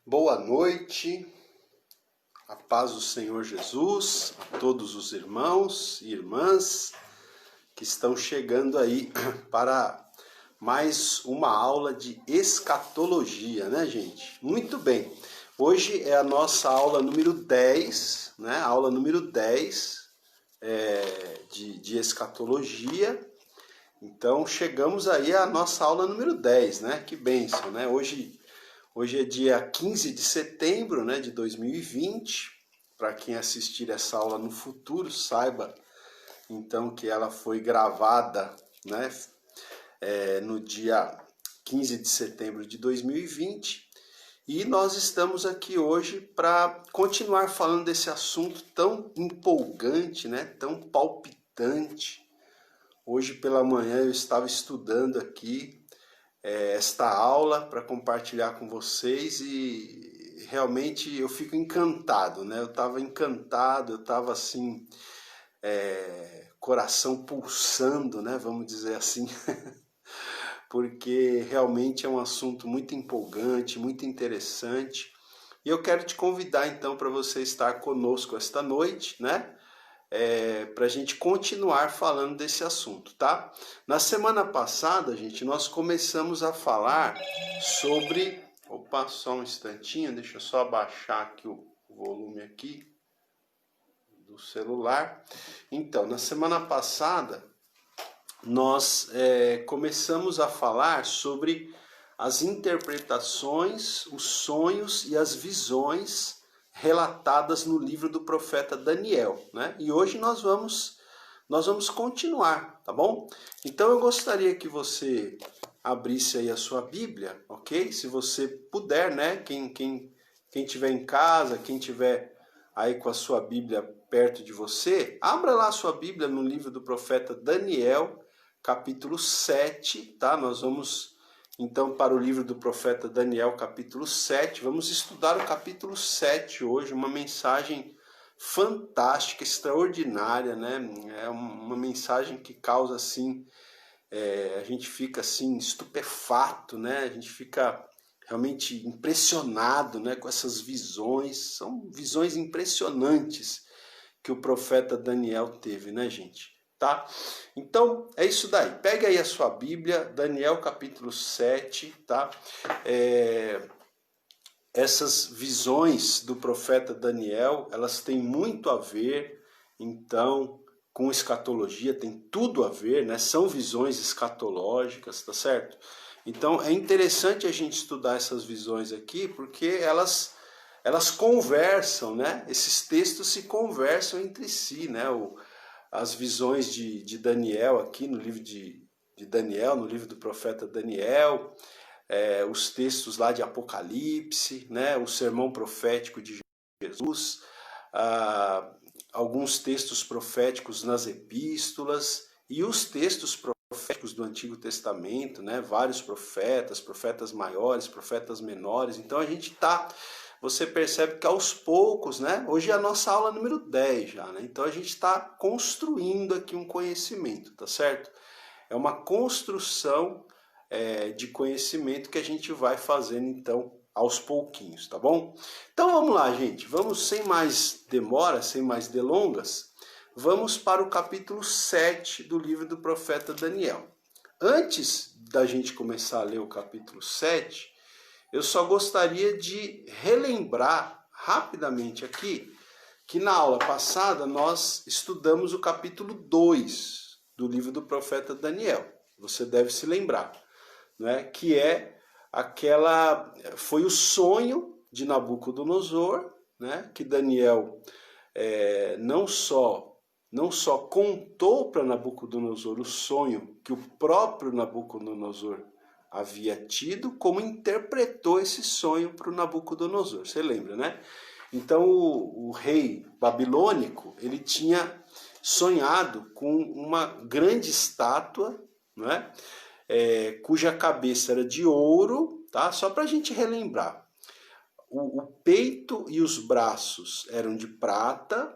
Boa noite, a paz do Senhor Jesus, a todos os irmãos e irmãs que estão chegando aí para mais uma aula de escatologia, né, gente? Muito bem, hoje é a nossa aula número 10, né? Aula número 10 de escatologia. Então chegamos aí à nossa aula número 10, né? Que bênção, né? Hoje é dia 15 de setembro, né, de 2020. Para quem assistir essa aula no futuro, saiba então que ela foi gravada, né, no dia 15 de setembro de 2020. E nós estamos aqui hoje para continuar falando desse assunto tão empolgante, né, tão palpitante. Hoje pela manhã eu estava estudando aqui esta aula para compartilhar com vocês e realmente eu fico encantado, né? Eu estava encantado, eu estava assim, coração pulsando, né? Vamos dizer assim, porque realmente é um assunto muito empolgante, muito interessante. E eu quero te convidar então para você estar conosco esta noite, né? Para a gente continuar falando desse assunto, tá? Na semana passada, gente, nós começamos a falar sobre... Opa, só um instantinho, deixa eu só abaixar aqui o volume aqui do celular. Então, na semana passada, nós começamos a falar sobre as interpretações, os sonhos e as visões relatadas no livro do profeta Daniel, né? E hoje nós vamos continuar, tá bom? Então eu gostaria que você abrisse aí a sua Bíblia, ok? Se você puder, né? Quem tiver em casa, quem tiver aí com a sua Bíblia perto de você, abra lá a sua Bíblia no livro do profeta Daniel, capítulo 7, tá? Nós vamos então para o livro do profeta Daniel, capítulo 7. Vamos estudar o capítulo 7 hoje, uma mensagem fantástica, extraordinária, né? É uma mensagem que causa assim, a gente fica assim estupefato, né? A gente fica realmente impressionado, né, com essas visões. São visões impressionantes que o profeta Daniel teve, né, gente? Tá? Então, é isso daí. Pega aí a sua Bíblia, Daniel capítulo 7, tá? Essas visões do profeta Daniel, elas têm muito a ver, então, com escatologia, tem tudo a ver, né? São visões escatológicas, tá certo? Então, é interessante a gente estudar essas visões aqui, porque elas conversam, né? Esses textos se conversam entre si, né? As visões de Daniel aqui no livro de Daniel, no livro do profeta Daniel, os textos lá de Apocalipse, né? O sermão profético de Jesus, alguns textos proféticos nas epístolas e os textos proféticos do Antigo Testamento, né? Vários profetas maiores, profetas menores. Então a gente você percebe que aos poucos, né? Hoje é a nossa aula número 10 já, né? Então a gente está construindo aqui um conhecimento, tá certo? É uma construção de conhecimento que a gente vai fazendo, então, aos pouquinhos, tá bom? Então vamos lá, gente. Vamos sem mais demora, sem mais delongas, vamos para o capítulo 7 do livro do profeta Daniel. Antes da gente começar a ler o capítulo 7, eu só gostaria de relembrar rapidamente aqui que na aula passada nós estudamos o capítulo 2 do livro do profeta Daniel. Você deve se lembrar, né? Que foi o sonho de Nabucodonosor, né? Que Daniel não só contou para Nabucodonosor o sonho que o próprio Nabucodonosor havia tido, como interpretou esse sonho para o Nabucodonosor. Você lembra, né? Então o rei babilônico, ele tinha sonhado com uma grande estátua, né? Cuja cabeça era de ouro, tá? Só para a gente relembrar. O peito e os braços eram de prata,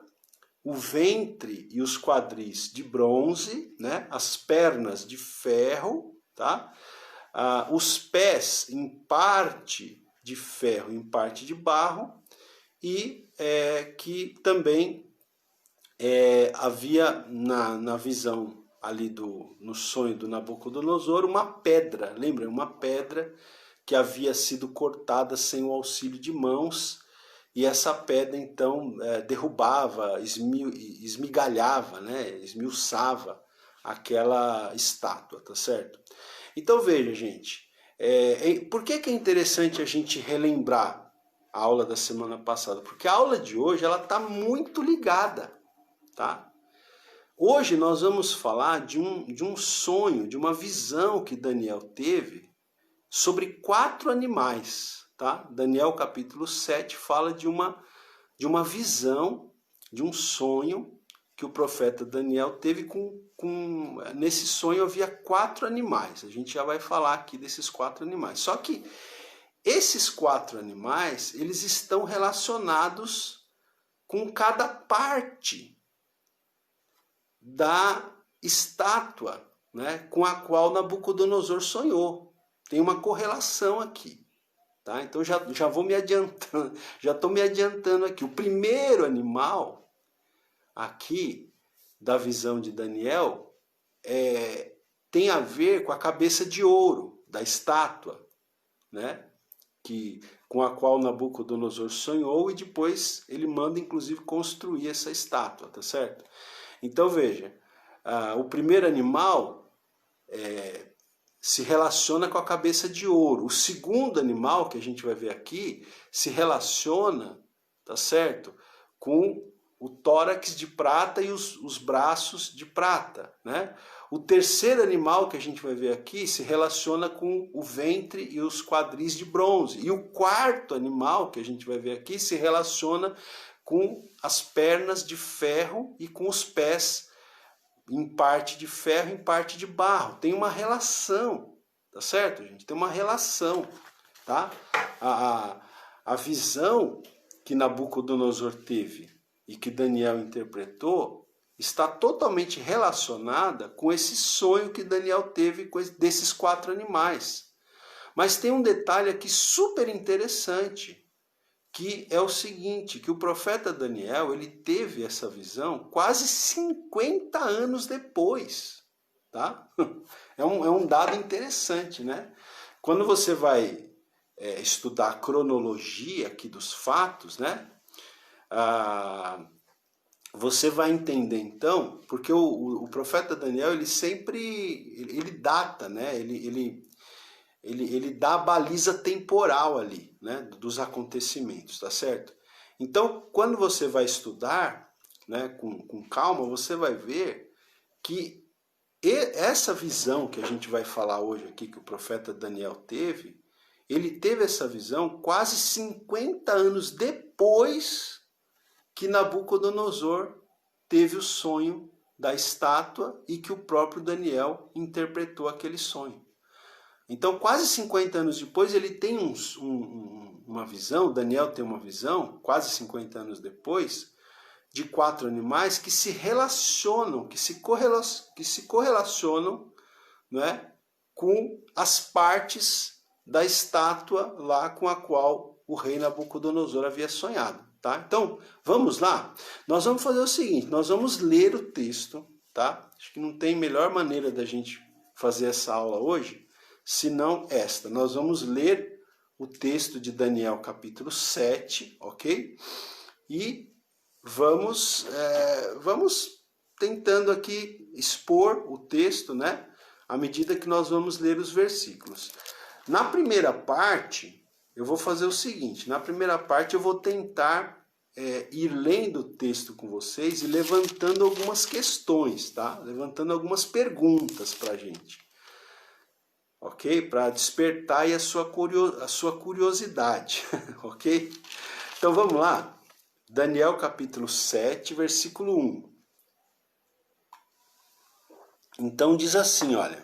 o ventre e os quadris de bronze, né? As pernas de ferro, tá? Os pés em parte de ferro, em parte de barro, e que também havia na visão ali no sonho do Nabucodonosor uma pedra, lembra? Uma pedra que havia sido cortada sem o auxílio de mãos, e essa pedra então derrubava, esmigalhava, né? Esmiuçava aquela estátua, tá certo? Então veja, gente, por que é interessante a gente relembrar a aula da semana passada? Porque a aula de hoje ela está muito ligada, tá? Hoje nós vamos falar de um sonho, de uma visão que Daniel teve sobre 4 animais, tá? Daniel capítulo 7 fala de uma visão, de um sonho que o profeta Daniel teve nesse sonho havia 4 animais. A gente já vai falar aqui desses 4 animais. Só que esses 4 animais, eles estão relacionados com cada parte da estátua, né, com a qual Nabucodonosor sonhou. Tem uma correlação aqui, tá? Então já vou me adiantando, já estou me adiantando aqui. O primeiro animal aqui da visão de Daniel tem a ver com a cabeça de ouro da estátua, né? Com a qual Nabucodonosor sonhou, e depois ele manda inclusive construir essa estátua, tá certo? Então veja, o primeiro animal se relaciona com a cabeça de ouro. O segundo animal que a gente vai ver aqui se relaciona, tá certo, com o tórax de prata e os braços de prata, né? O terceiro animal que a gente vai ver aqui se relaciona com o ventre e os quadris de bronze. E o quarto animal que a gente vai ver aqui se relaciona com as pernas de ferro e com os pés em parte de ferro, em parte de barro. Tem uma relação, tá certo, gente? Tem uma relação, tá? A visão que Nabucodonosor teve e que Daniel interpretou está totalmente relacionada com esse sonho que Daniel teve desses 4 animais. Mas tem um detalhe aqui super interessante, que é o seguinte, que o profeta Daniel, ele teve essa visão quase 50 anos depois, tá? É um dado interessante, né? Quando você vai estudar a cronologia aqui dos fatos, né? Você vai entender então, porque o profeta Daniel, ele data, né? Ele dá a baliza temporal ali, né, dos acontecimentos, tá certo? Então, quando você vai estudar, né, com calma, você vai ver que essa visão que a gente vai falar hoje aqui, que o profeta Daniel teve, ele teve essa visão quase 50 anos depois que Nabucodonosor teve o sonho da estátua e que o próprio Daniel interpretou aquele sonho. Então, quase 50 anos depois, ele tem uma visão, Daniel tem uma visão, quase 50 anos depois, de 4 animais que se relacionam, que se correlacionam, né, com as partes da estátua lá com a qual o rei Nabucodonosor havia sonhado. Tá? Então, vamos lá? Nós vamos fazer o seguinte, nós vamos ler o texto, tá? Acho que não tem melhor maneira da gente fazer essa aula hoje, senão esta. Nós vamos ler o texto de Daniel capítulo 7, ok? E vamos tentando aqui expor o texto, né? À medida que nós vamos ler os versículos. Na primeira parte, eu vou fazer o seguinte, na primeira parte eu vou tentar ir lendo o texto com vocês e levantando algumas questões, tá? Levantando algumas perguntas para a gente. Ok? Para despertar aí a sua curiosidade, ok? Então vamos lá. Daniel capítulo 7, versículo 1. Então diz assim, olha.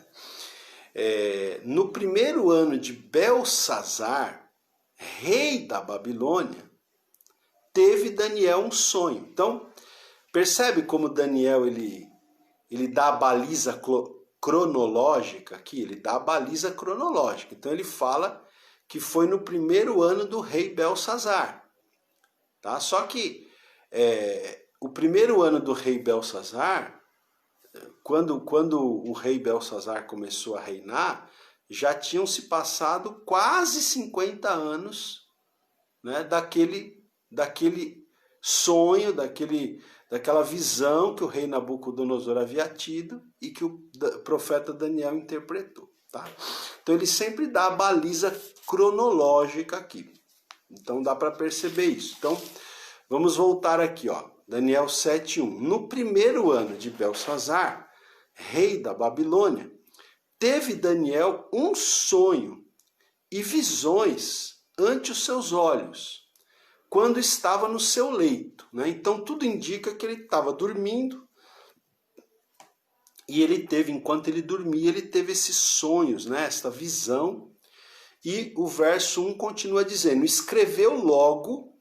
No primeiro ano de Belsazar, rei da Babilônia, teve Daniel um sonho. Então, percebe como Daniel ele dá a baliza cronológica aqui? Ele dá a baliza cronológica. Então ele fala que foi no primeiro ano do rei Belsazar. Tá? Só que o primeiro ano do rei Belsazar, quando o rei Belsazar começou a reinar, já tinham se passado quase 50 anos, né, daquele sonho, daquela visão que o rei Nabucodonosor havia tido e que o profeta Daniel interpretou. Tá? Então ele sempre dá a baliza cronológica aqui. Então dá para perceber isso. Então vamos voltar aqui, ó. Daniel 7:1. No primeiro ano de Belsazar, rei da Babilônia, teve Daniel um sonho e visões ante os seus olhos, quando estava no seu leito. Né? Então tudo indica que ele estava dormindo, e ele teve, enquanto ele dormia, ele teve esses sonhos, né? Esta visão. E o verso 1 continua dizendo: escreveu logo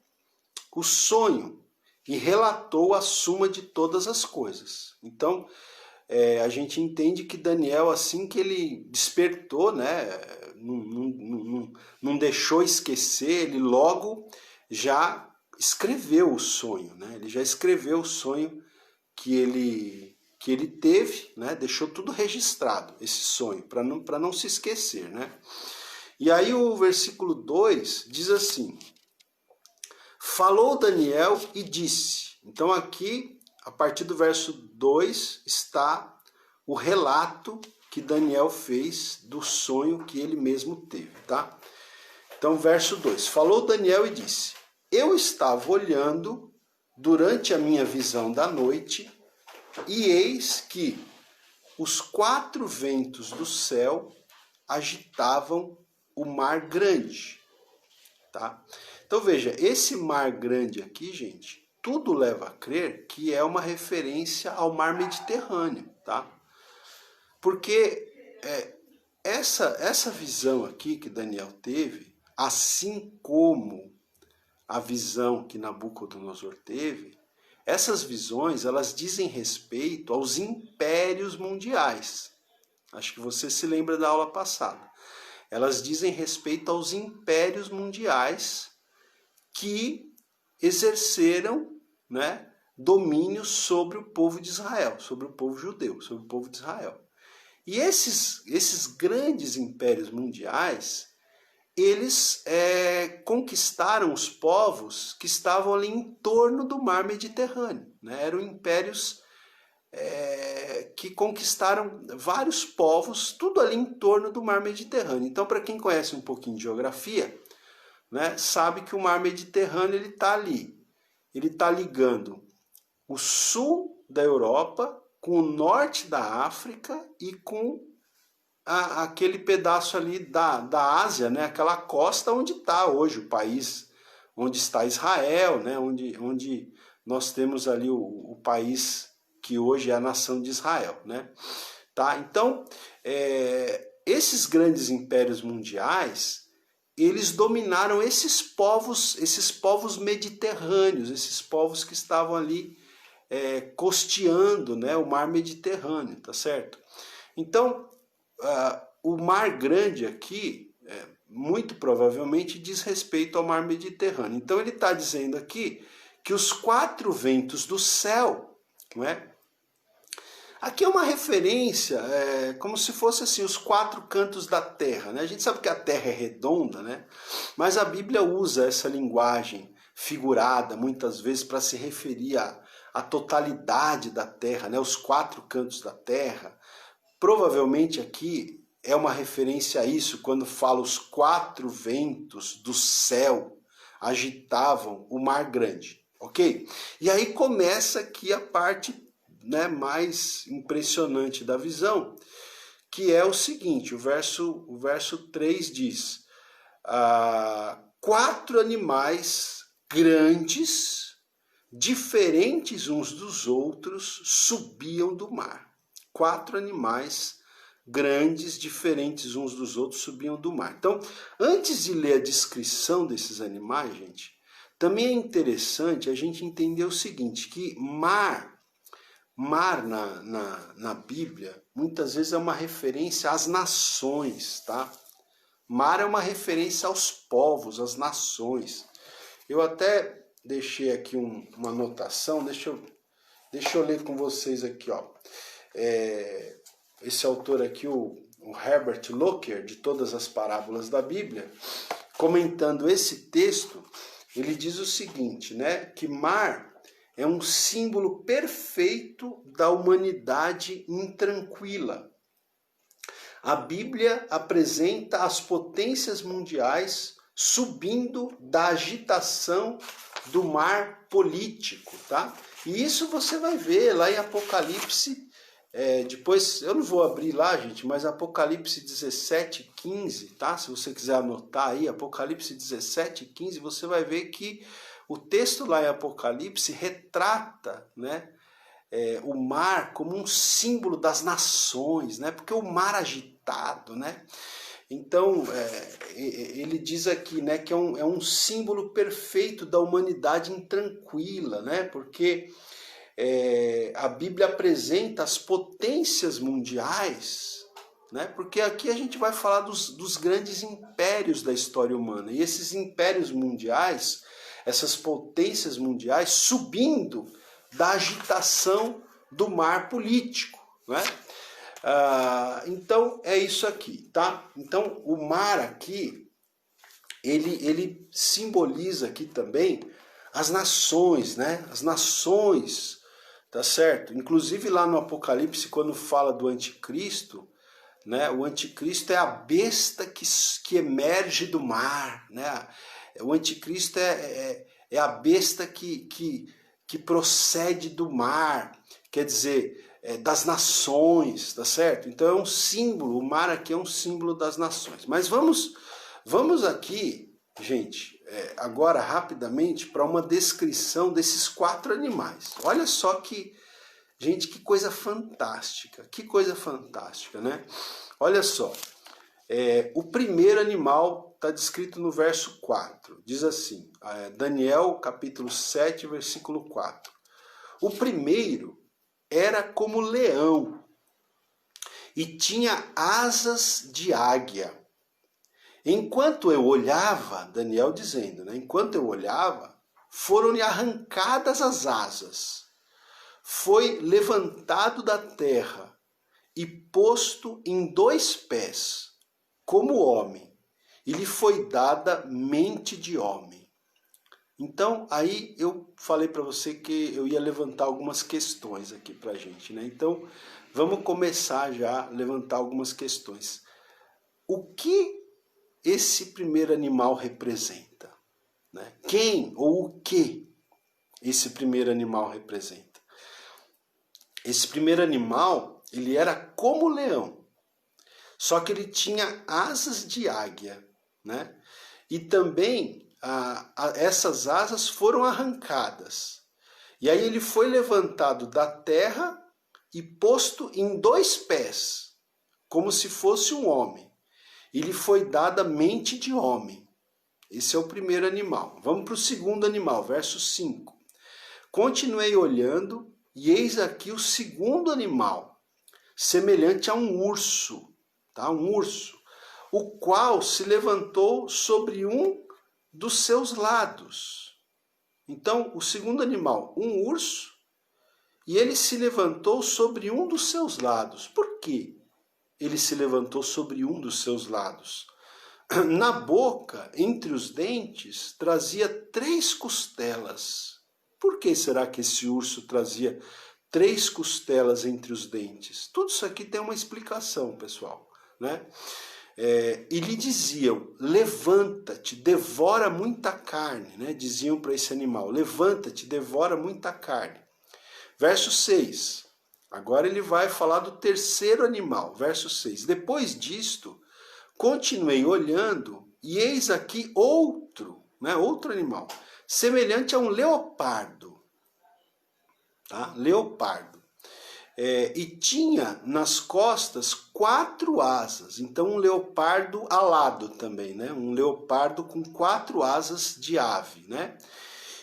o sonho e relatou a suma de todas as coisas. Então, a gente entende que Daniel, assim que ele despertou, né, não deixou esquecer, ele logo já escreveu o sonho, né? Ele já escreveu o sonho que ele teve, né? Deixou tudo registrado, esse sonho, para não se esquecer, né? E aí o versículo 2 diz assim: falou Daniel e disse. Então aqui, a partir do verso 2, está o relato que Daniel fez do sonho que ele mesmo teve, tá? Então, verso 2, falou Daniel e disse: eu estava olhando durante a minha visão da noite, e eis que os 4 ventos do céu agitavam o mar grande, tá? Então veja, esse mar grande aqui, gente, tudo leva a crer que é uma referência ao mar Mediterrâneo, tá? Porque essa visão aqui que Daniel teve, assim como a visão que Nabucodonosor teve, essas visões, elas dizem respeito aos impérios mundiais. Acho que você se lembra da aula passada. Elas dizem respeito aos impérios mundiais que exerceram, né, domínio sobre o povo de Israel, sobre o povo judeu, sobre o povo de Israel. E esses grandes impérios mundiais, eles conquistaram os povos que estavam ali em torno do mar Mediterrâneo, né? Eram impérios que conquistaram vários povos, tudo ali em torno do mar Mediterrâneo. Então, para quem conhece um pouquinho de geografia, né, sabe que o mar Mediterrâneo ele está ali. Ele está ligando o sul da Europa com o norte da África e com aquele pedaço ali da Ásia, né, aquela costa onde está hoje o país, onde está Israel, né, onde nós temos ali o país que hoje é a nação de Israel, né? Tá? Então, esses grandes impérios mundiais, eles dominaram esses povos mediterrâneos, esses povos que estavam ali costeando, né, o mar Mediterrâneo, tá certo? Então, o mar grande aqui, muito provavelmente, diz respeito ao mar Mediterrâneo. Então, ele está dizendo aqui que os 4 ventos do céu, não é? Aqui é uma referência, como se fosse assim, os 4 cantos da terra, né? A gente sabe que a terra é redonda, né? Mas a Bíblia usa essa linguagem figurada, muitas vezes, para se referir à totalidade da terra, né? Os 4 cantos da terra. Provavelmente aqui é uma referência a isso, quando fala os 4 ventos do céu agitavam o mar grande, ok? E aí começa aqui a parte, né, mais impressionante da visão, que é o seguinte, o verso 3 diz: 4 animais grandes, diferentes uns dos outros, subiam do mar. 4 animais grandes, diferentes uns dos outros, subiam do mar. Então, antes de ler a descrição desses animais, gente, também é interessante a gente entender o seguinte, que mar na Bíblia, muitas vezes é uma referência às nações, tá? Mar é uma referência aos povos, às nações. Eu até deixei aqui uma anotação, deixa eu ler com vocês aqui, ó. Esse autor aqui, o Herbert Locker, de Todas as Parábolas da Bíblia, comentando esse texto, ele diz o seguinte, né, que mar é um símbolo perfeito da humanidade intranquila. A Bíblia apresenta as potências mundiais subindo da agitação do mar político, tá? E isso você vai ver lá em Apocalipse, depois, eu não vou abrir lá, gente, mas Apocalipse 17:15, tá? Se você quiser anotar aí, Apocalipse 17:15, você vai ver que o texto lá em Apocalipse retrata, né, o mar como um símbolo das nações, né? Porque o mar agitado, né? Então, ele diz aqui, né, que é um símbolo perfeito da humanidade intranquila, né? Porque a Bíblia apresenta as potências mundiais, né? Porque aqui a gente vai falar dos grandes impérios da história humana. E esses impérios mundiais, essas potências mundiais subindo da agitação do mar político, né? Então é isso aqui, tá? Então o mar aqui, ele simboliza aqui também as nações, né? As nações, tá certo? Inclusive lá no Apocalipse, quando fala do anticristo, né? O anticristo é a besta que emerge do mar, né? O anticristo é a besta que procede do mar, quer dizer, das nações, tá certo? Então é um símbolo, o mar aqui é um símbolo das nações. Mas vamos aqui, gente, agora rapidamente para uma descrição desses 4 animais. Olha só que, gente, que coisa fantástica, né? Olha só, o primeiro animal está descrito no verso 4, diz assim, Daniel capítulo 7, versículo 4. O primeiro era como leão e tinha asas de águia. Enquanto eu olhava, Daniel dizendo, né? Enquanto eu olhava, foram-lhe arrancadas as asas. Foi levantado da terra e posto em 2 pés, como homem, e lhe foi dada mente de homem. Então, aí eu falei para você que eu ia levantar algumas questões aqui para a gente, né? Então, vamos começar já a levantar algumas questões. O que esse primeiro animal representa, né? Quem ou o que esse primeiro animal representa? Esse primeiro animal, ele era como leão, só que ele tinha asas de águia, né? E também essas asas foram arrancadas. E aí ele foi levantado da terra e posto em 2 pés, como se fosse um homem. E lhe foi dada mente de homem. Esse é o primeiro animal. Vamos para o segundo animal, verso 5. Continuei olhando, e eis aqui o segundo animal, semelhante a um urso, tá? Um urso, o qual se levantou sobre um dos seus lados. Então, o segundo animal, um urso, e ele se levantou sobre um dos seus lados. Por quê? Ele se levantou sobre um dos seus lados. Na boca, entre os dentes, trazia 3 costelas. Por que será que esse urso trazia 3 costelas entre os dentes? Tudo isso aqui tem uma explicação, pessoal, né? E lhe diziam, levanta-te, devora muita carne, né? Diziam para esse animal, levanta-te, devora muita carne. Verso 6, agora ele vai falar do terceiro animal, verso 6. Depois disto, continuei olhando, e eis aqui outro, né? Outro animal, semelhante a um leopardo, tá? Leopardo. E tinha nas costas 4 asas, então um leopardo alado também, né? Um leopardo com 4 asas de ave, né?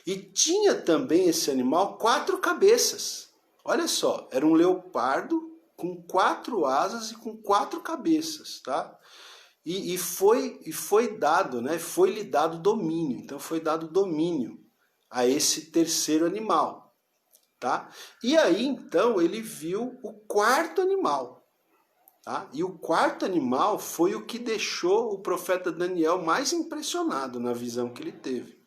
E tinha também esse animal 4 cabeças. Olha só, era um leopardo com 4 asas e com 4 cabeças, tá? e foi dado, né? Foi-lhe dado domínio. Então foi dado domínio a esse terceiro animal, tá? E aí então ele viu o quarto animal, tá? E o quarto animal foi o que deixou o profeta Daniel mais impressionado na visão que ele teve.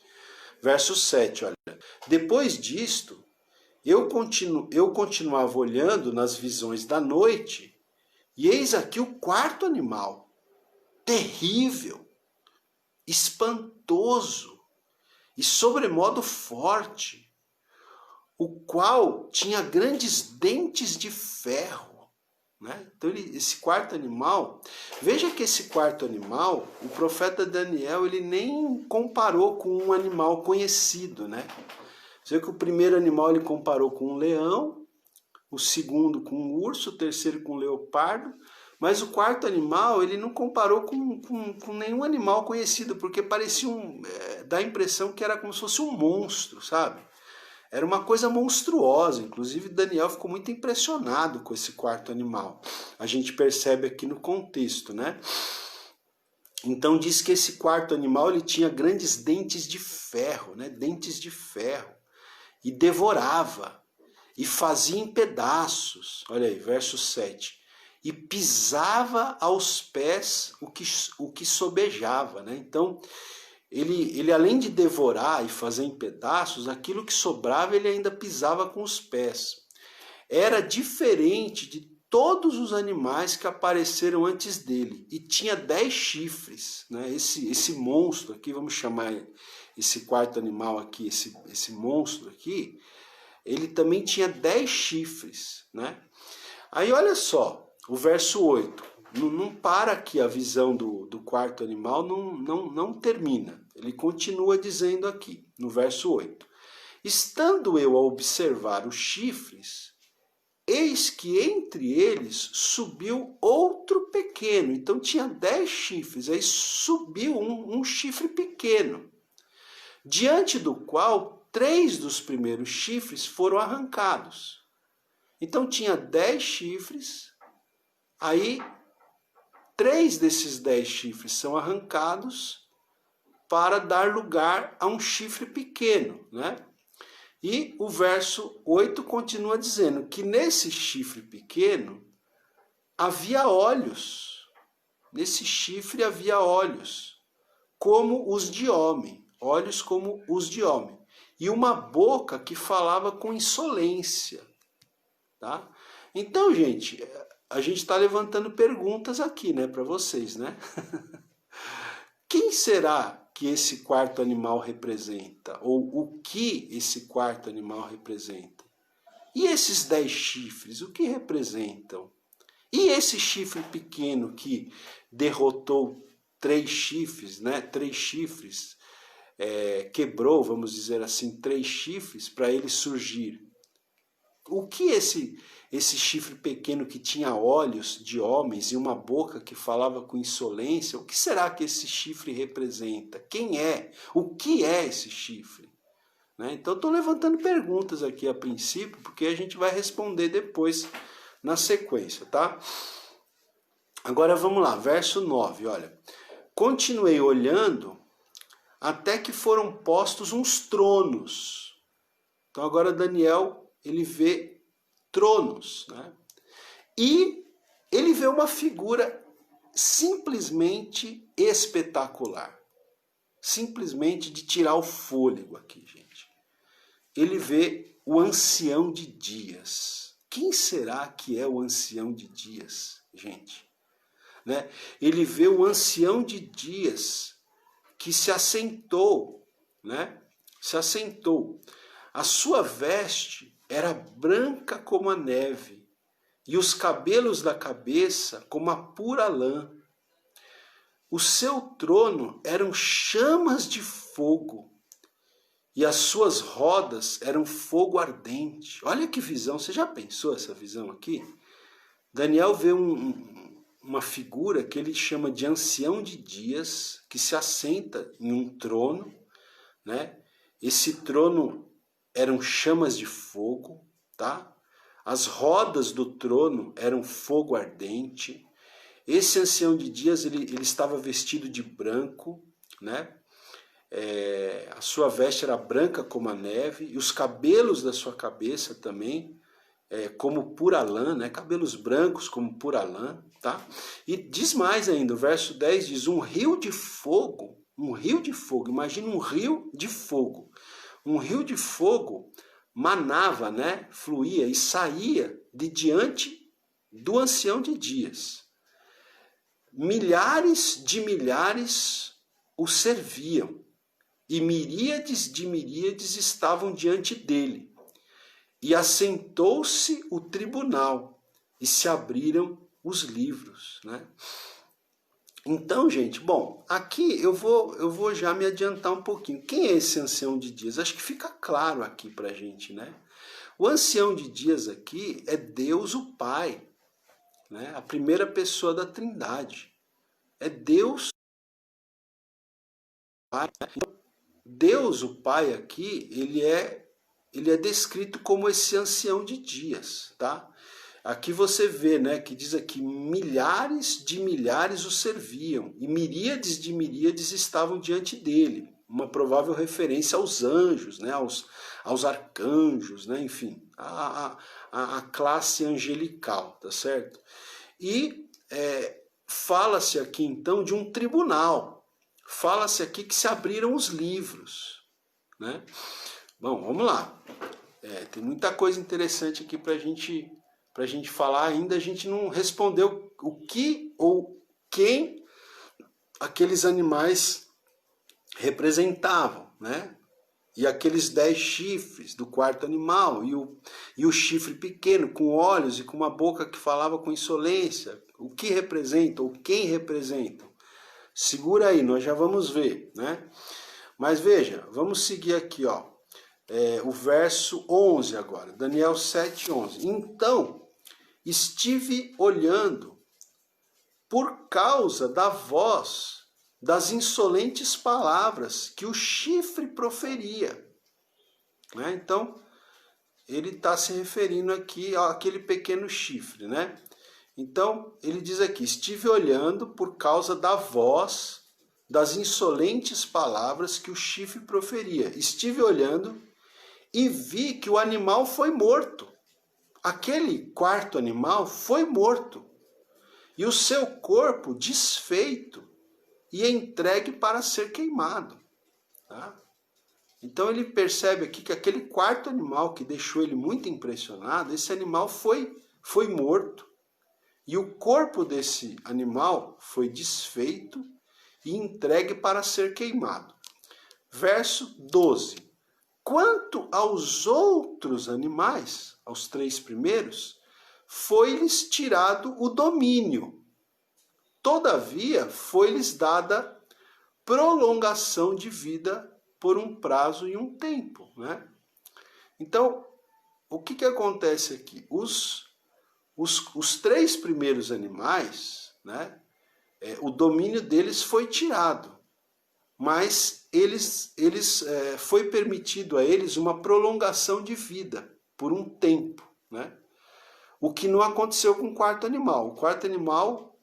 Verso 7, olha. Depois disto, eu continuava olhando nas visões da noite, e eis aqui o quarto animal, terrível, espantoso e sobremodo forte, o qual tinha grandes dentes de ferro, né? Então esse quarto animal, veja que esse quarto animal, o profeta Daniel, ele nem comparou com um animal conhecido, né? Você vê que o primeiro animal ele comparou com um leão, o segundo com um urso, o terceiro com um leopardo, mas o quarto animal ele não comparou com nenhum animal conhecido, porque parecia dá a impressão que era como se fosse um monstro, sabe? Era uma coisa monstruosa, inclusive Daniel ficou muito impressionado com esse quarto animal. A gente percebe aqui no contexto, né? Então diz que esse quarto animal ele tinha grandes dentes de ferro, né? Dentes de ferro. E devorava, e fazia em pedaços, olha aí, verso 7, e pisava aos pés o que sobejava, né? Então, ele além de devorar e fazer em pedaços, aquilo que sobrava ele ainda pisava com os pés. Era diferente de todos os animais que apareceram antes dele, e tinha 10 chifres, né? Esse monstro aqui, vamos chamar esse quarto animal aqui, esse monstro aqui, ele também tinha 10 chifres, né? Aí olha só, o verso 8, não para aqui a visão do quarto animal, não termina. Ele continua dizendo aqui, no verso 8, estando eu a observar os chifres, eis que entre eles subiu outro pequeno. Então tinha 10 chifres, aí subiu um chifre pequeno, diante do qual 3 dos primeiros chifres foram arrancados. Então tinha 10 chifres, aí 3 desses 10 chifres são arrancados para dar lugar a um chifre pequeno, né? E o verso 8 continua dizendo que nesse chifre pequeno havia olhos. Nesse chifre havia olhos, como os de homem, olhos como os de homem, e uma boca que falava com insolência, tá? Então, gente, a gente está levantando perguntas aqui, né, para vocês, né? Quem será que esse quarto animal representa? Ou o que esse quarto animal representa? E esses 10 chifres, o que representam? E esse chifre pequeno que derrotou 3 chifres, né? 3 chifres, quebrou, vamos dizer assim, 3 chifres para ele surgir. O que esse chifre pequeno que tinha olhos de homens e uma boca que falava com insolência, o que será que esse chifre representa? Quem é? O que é esse chifre? Né? Então estou levantando perguntas aqui a princípio, porque a gente vai responder depois na sequência, tá? Agora vamos lá, verso 9, olha. Continuei olhando até que foram postos uns tronos. Então agora Daniel, ele vê tronos, né? E ele vê uma figura simplesmente espetacular. Simplesmente de tirar o fôlego aqui, gente. Ele vê o ancião de dias. Quem será que é o ancião de dias, gente? Né? Ele vê o ancião de dias que se assentou, né? Se assentou. A sua veste era branca como a neve, e os cabelos da cabeça como a pura lã. O seu trono eram chamas de fogo, e as suas rodas eram fogo ardente. Olha que visão, você já pensou essa visão aqui? Daniel vê uma figura que ele chama de ancião de dias, que se assenta em um trono, né? Esse trono eram chamas de fogo, tá? As rodas do trono eram fogo ardente. Esse ancião de dias, ele estava vestido de branco, né? A sua veste era branca como a neve, e os cabelos da sua cabeça também, como pura lã, né? Cabelos brancos como pura lã, tá? E diz mais ainda, o verso 10 diz, um rio de fogo, imagina um rio de fogo. Um rio de fogo manava, né? Fluía e saía de diante do ancião de dias. Milhares de milhares o serviam, e miríades de miríades estavam diante dele. E assentou-se o tribunal, e se abriram os livros, né? Então, gente, bom, aqui eu vou já me adiantar um pouquinho. Quem é esse ancião de dias? Acho que fica claro aqui pra gente, né? O ancião de dias aqui é Deus o Pai, né? A primeira pessoa da Trindade. É Deus o Pai. Deus o Pai aqui, ele é descrito como esse ancião de dias, tá? Aqui você vê, né, que diz aqui, milhares de milhares o serviam, e miríades de miríades estavam diante dele. Uma provável referência aos anjos, né, aos arcanjos, né, enfim, a classe angelical, tá certo? E fala-se aqui, então, de um tribunal. Fala-se aqui que se abriram os livros, né? Bom, vamos lá. Tem muita coisa interessante aqui para a gente falar ainda. A gente não respondeu o que ou quem aqueles animais representavam, né? E aqueles 10 chifres do quarto animal, e o chifre pequeno, com olhos e com uma boca que falava com insolência, o que representam, ou quem representam? Segura aí, nós já vamos ver, né? Mas veja, vamos seguir aqui, ó. O verso 11 agora, Daniel 7:11. Então, estive olhando por causa da voz das insolentes palavras que o chifre proferia, né? Então, ele está se referindo aqui àquele pequeno chifre, né? Então, ele diz aqui, estive olhando por causa da voz das insolentes palavras que o chifre proferia. Estive olhando e vi que o animal foi morto. Aquele quarto animal foi morto, e o seu corpo desfeito e entregue para ser queimado, tá? Então ele percebe aqui que aquele quarto animal que deixou ele muito impressionado, esse animal foi morto, e o corpo desse animal foi desfeito e entregue para ser queimado. Verso 12. Quanto aos outros animais, aos 3 primeiros, foi-lhes tirado o domínio. Todavia, foi-lhes dada prolongação de vida por um prazo e um tempo, né? Então, o que acontece aqui? Os 3 primeiros animais, né? O domínio deles foi tirado, mas foi permitido a eles uma prolongação de vida por um tempo, né? O que não aconteceu com o quarto animal. O quarto animal,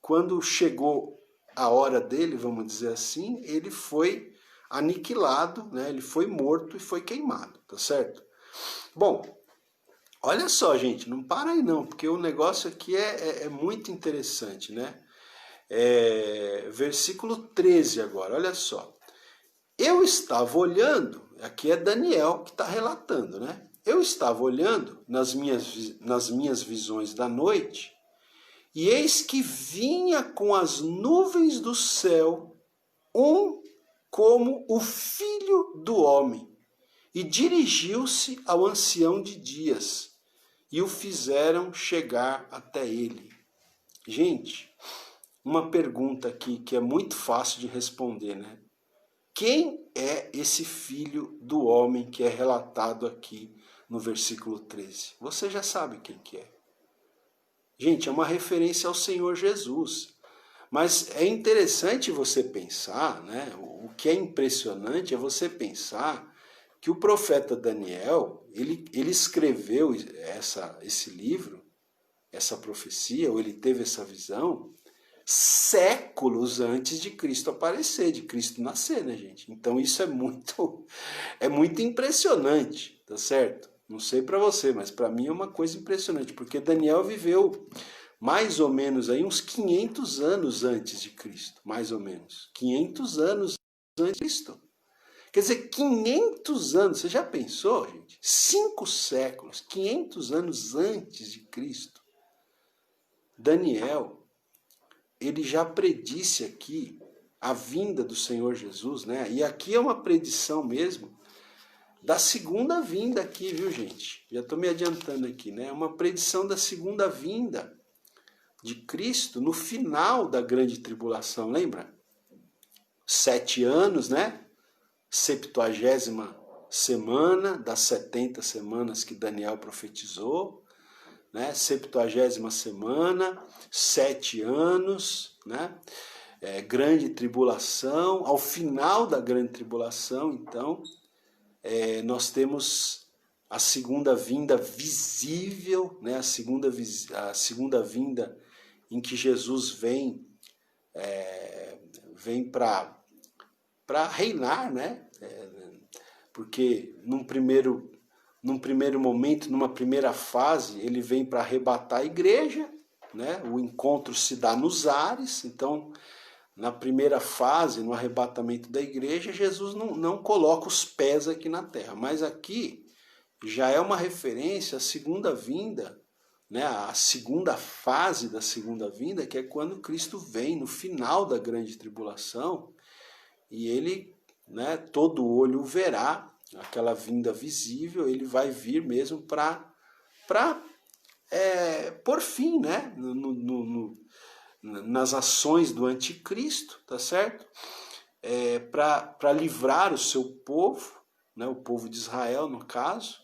quando chegou a hora dele, vamos dizer assim, ele foi aniquilado, né? Ele foi morto e foi queimado, tá certo? Bom, olha só, gente, não para aí não, porque o negócio aqui é muito interessante, né? Versículo 13 agora, olha só. Eu estava olhando, aqui é Daniel que está relatando, né? Eu estava olhando nas minhas visões da noite, e eis que vinha com as nuvens do céu um como o filho do homem, e dirigiu-se ao ancião de dias, e o fizeram chegar até ele. Gente, uma pergunta aqui que é muito fácil de responder, né? Quem é esse filho do homem que é relatado aqui no versículo 13? Você já sabe quem que é. Gente, é uma referência ao Senhor Jesus. Mas é interessante você pensar, né? O que é impressionante é você pensar que o profeta Daniel, ele escreveu esse livro essa profecia, ou ele teve essa visão, séculos antes de Cristo aparecer, de Cristo nascer, né, gente? Então isso é muito impressionante, tá certo? Não sei para você, mas para mim é uma coisa impressionante, porque Daniel viveu mais ou menos aí uns 500 anos antes de Cristo, mais ou menos. 500 anos antes de Cristo. Quer dizer, 500 anos, você já pensou, gente? 5 séculos, 500 anos antes de Cristo. Daniel, ele já predisse aqui a vinda do Senhor Jesus, né? E aqui é uma predição mesmo da segunda vinda aqui, viu, gente? Já estou me adiantando aqui, né? Uma predição da segunda vinda de Cristo no final da grande tribulação, lembra? 7 anos, né? 70ª semana das 70 semanas que Daniel profetizou, né? 70ª semana, 7 anos, né? Grande tribulação. Ao final da grande tribulação, então, nós temos a segunda vinda visível, né? A segunda vinda em que Jesus vem para reinar, né? Porque num primeiro momento, numa primeira fase, ele vem para arrebatar a igreja, né? O encontro se dá nos ares, então na primeira fase, no arrebatamento da igreja, Jesus não coloca os pés aqui na terra, mas aqui já é uma referência à segunda vinda, né? A segunda fase da segunda vinda, que é quando Cristo vem no final da grande tribulação, e ele, né, todo olho o verá, aquela vinda visível, ele vai vir mesmo para por fim, né, nas ações do anticristo, tá certo? Para livrar o seu povo, né, o povo de Israel no caso,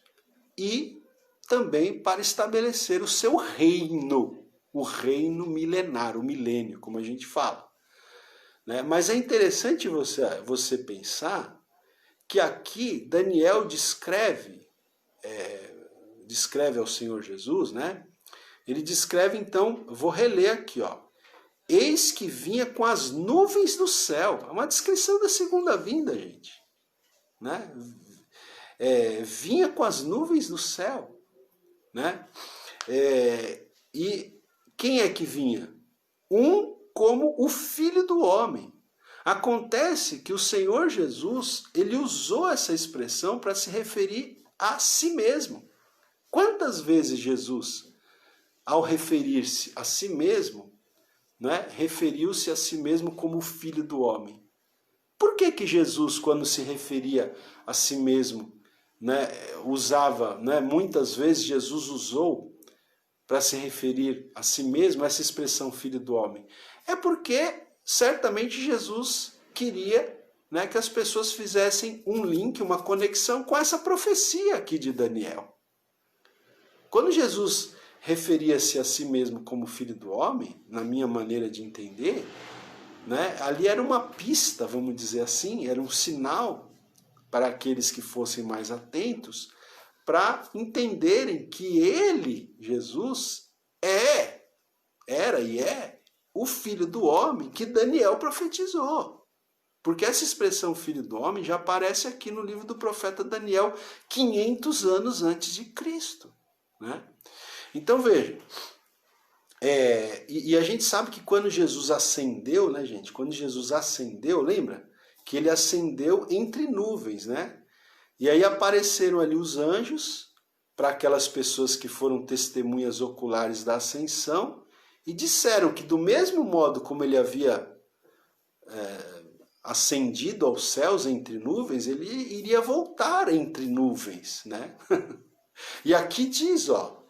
e também para estabelecer o seu reino, o reino milenar, o milênio, como a gente fala. Né? Mas é interessante você pensar que aqui Daniel descreve ao Senhor Jesus, né? Ele descreve, então, vou reler aqui, ó. Eis que vinha com as nuvens do céu. É uma descrição da segunda vinda, gente. Né? Vinha com as nuvens do céu. Né? E quem é que vinha? Como o Filho do Homem. Acontece que o Senhor Jesus, ele usou essa expressão para se referir a si mesmo. Quantas vezes Jesus, ao referir-se a si mesmo, né, referiu-se a si mesmo como o Filho do Homem? Por que Jesus, quando se referia a si mesmo, né, usava, né, muitas vezes Jesus usou para se referir a si mesmo essa expressão Filho do Homem? É porque certamente Jesus queria, né, que as pessoas fizessem um link, uma conexão com essa profecia aqui de Daniel. Quando Jesus referia-se a si mesmo como Filho do Homem, na minha maneira de entender, né, ali era uma pista, vamos dizer assim, era um sinal para aqueles que fossem mais atentos, para entenderem que ele, Jesus, era e é o Filho do Homem que Daniel profetizou. Porque essa expressão Filho do Homem já aparece aqui no livro do profeta Daniel 500 anos antes de Cristo. Né? Então veja, e a gente sabe que quando Jesus ascendeu, né, gente? Quando Jesus ascendeu, lembra? Que ele ascendeu entre nuvens, né? E aí apareceram ali os anjos para aquelas pessoas que foram testemunhas oculares da ascensão e disseram que do mesmo modo como ele havia ascendido aos céus entre nuvens, ele iria voltar entre nuvens, né? E aqui diz, ó,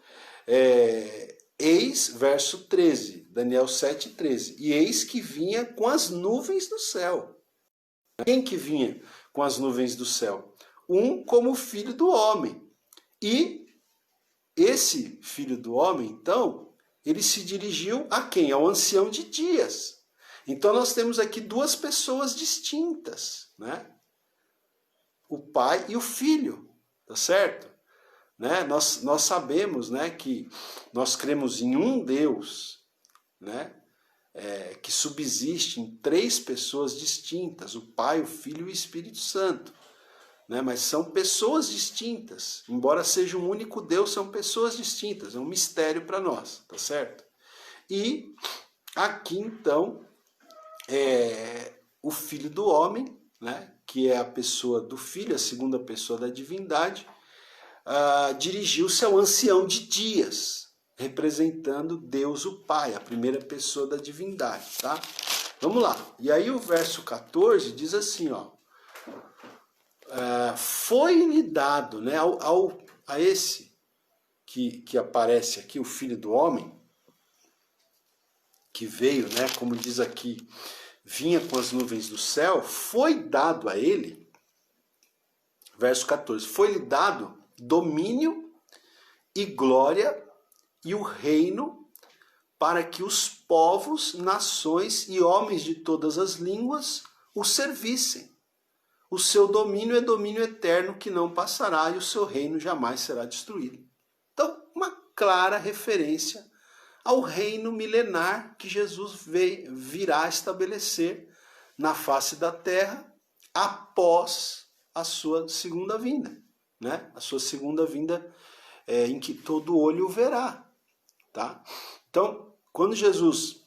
eis, verso 13, Daniel 7:13, e eis que vinha com as nuvens do céu. Quem que vinha com as nuvens do céu? Como filho do homem. E esse filho do homem, então, ele se dirigiu a quem? Ao ancião de dias. Então nós temos aqui duas pessoas distintas, né? O pai e o filho, tá certo? né? Nós sabemos, né, que nós cremos em um Deus, né, que subsiste em três pessoas distintas, o Pai, o Filho e o Espírito Santo. Né? Mas são pessoas distintas, embora seja um único Deus, são pessoas distintas, é um mistério para nós, tá certo? E aqui então, o Filho do Homem, né, que é a pessoa do Filho, a segunda pessoa da divindade, dirigiu-se ao ancião de dias, representando Deus o Pai, a primeira pessoa da divindade, tá? Vamos lá. E aí o verso 14 diz assim, ó, foi-lhe dado, né, a esse que aparece aqui, o Filho do Homem, que veio, né, como diz aqui, vinha com as nuvens do céu, foi dado a ele, verso 14, foi-lhe dado domínio e glória e o reino para que os povos, nações e homens de todas as línguas o servissem. O seu domínio é domínio eterno que não passará e o seu reino jamais será destruído. Então, uma clara referência ao reino milenar que Jesus virá estabelecer na face da terra após a sua segunda vinda, né? A sua segunda vinda em que todo olho o verá, tá? Então, quando Jesus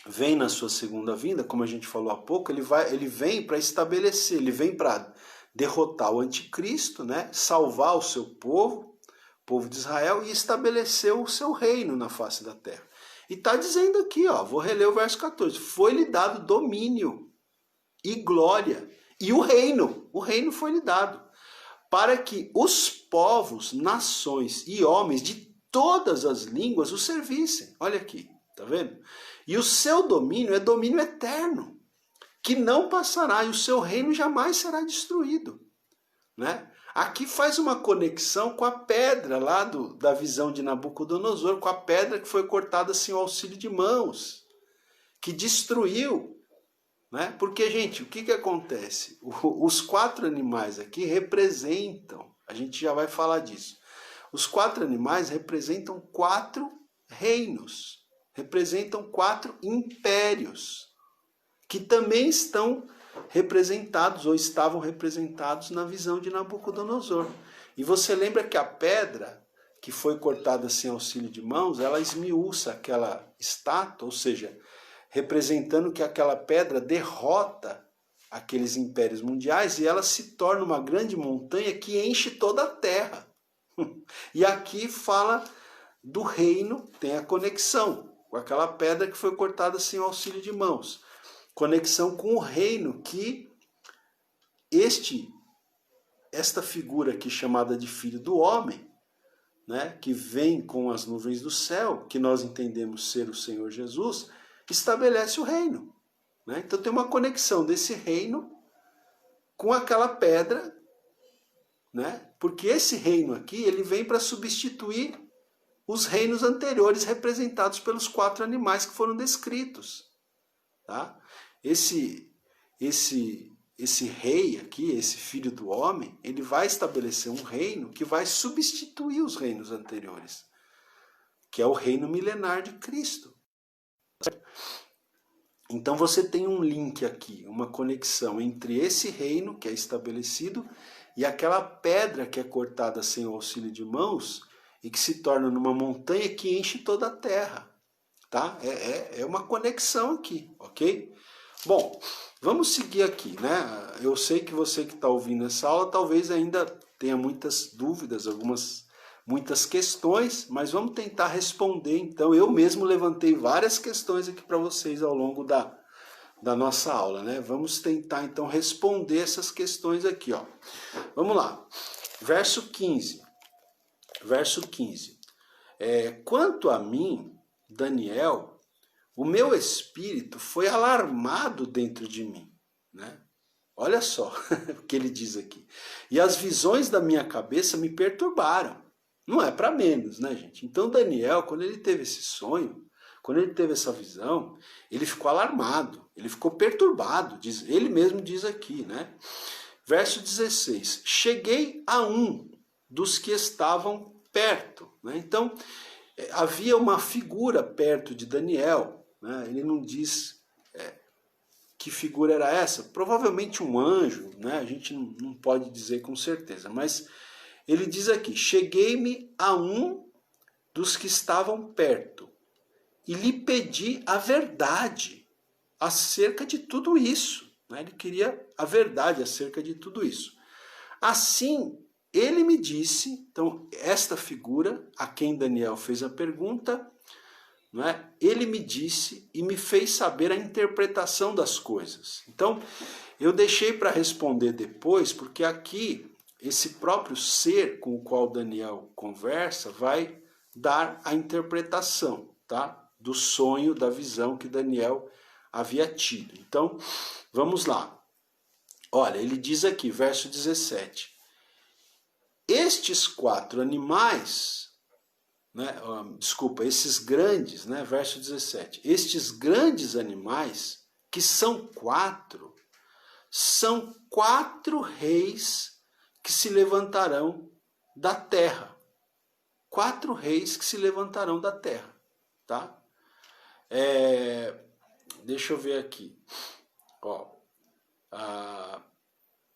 vem na sua segunda vinda, como a gente falou há pouco, ele vem para estabelecer, ele vem para derrotar o anticristo, né? Salvar o seu povo de Israel, e estabelecer o seu reino na face da terra. E está dizendo aqui, ó, vou reler o verso 14, foi-lhe dado domínio e glória, e o reino foi-lhe dado, para que os povos, nações e homens de todas as línguas o servissem. Olha aqui, tá vendo? E o seu domínio é domínio eterno, que não passará, e o seu reino jamais será destruído, né? Aqui faz uma conexão com a pedra lá da visão de Nabucodonosor, com a pedra que foi cortada sem o auxílio de mãos, que destruiu, né? Porque, gente, o que acontece? Os quatro animais aqui representam, a gente já vai falar disso, os quatro animais representam quatro reinos, representam quatro impérios, que também estão representados ou estavam representados na visão de Nabucodonosor. E você lembra que a pedra que foi cortada sem auxílio de mãos, ela esmiuça aquela estátua, ou seja, representando que aquela pedra derrota aqueles impérios mundiais e ela se torna uma grande montanha que enche toda a terra. E aqui fala do reino, tem a conexão com aquela pedra que foi cortada sem o auxílio de mãos. Conexão com o reino que esta figura aqui chamada de Filho do Homem, né, que vem com as nuvens do céu, que nós entendemos ser o Senhor Jesus, estabelece o reino. Né? Então tem uma conexão desse reino com aquela pedra, né? Porque esse reino aqui ele vem para substituir os reinos anteriores representados pelos quatro animais que foram descritos. Tá? Esse rei aqui, esse Filho do Homem, ele vai estabelecer um reino que vai substituir os reinos anteriores, que é o reino milenar de Cristo. Então você tem um link aqui, uma conexão entre esse reino que é estabelecido e aquela pedra que é cortada sem o auxílio de mãos e que se torna numa montanha que enche toda a terra. Tá? É uma conexão aqui, ok? Bom, vamos seguir aqui, né? Eu sei que você que está ouvindo essa aula talvez ainda tenha muitas dúvidas, muitas questões, mas vamos tentar responder então. Eu mesmo levantei várias questões aqui para vocês ao longo da nossa aula, né? Vamos tentar então responder essas questões aqui, ó. Vamos lá. Verso 15. Quanto a mim, Daniel, o meu espírito foi alarmado dentro de mim, né? Olha só o que ele diz aqui. E as visões da minha cabeça me perturbaram. Não é para menos, né, gente? Então Daniel, quando ele teve esse sonho, quando ele teve essa visão, ele ficou alarmado, ele ficou perturbado, ele mesmo diz aqui, né? Verso 16. Cheguei a um dos que estavam perto. Né? Então, havia uma figura perto de Daniel, né? Ele não diz que figura era essa, provavelmente um anjo, né? A gente não pode dizer com certeza, mas ele diz aqui, cheguei-me a um dos que estavam perto e lhe pedi a verdade acerca de tudo isso. Né? Ele queria a verdade acerca de tudo isso. Assim, ele me disse, então, esta figura a quem Daniel fez a pergunta, não é? Ele me disse e me fez saber a interpretação das coisas. Então, eu deixei para responder depois, porque aqui, esse próprio ser com o qual Daniel conversa vai dar a interpretação, tá? Do sonho, da visão que Daniel havia tido. Então, vamos lá. Olha, ele diz aqui, verso 17. Estes 4 animais, né, esses grandes, né, verso 17. Estes grandes animais, que são 4, são 4 reis que se levantarão da terra. 4 reis que se levantarão da terra, tá? Deixa eu ver aqui. Ó,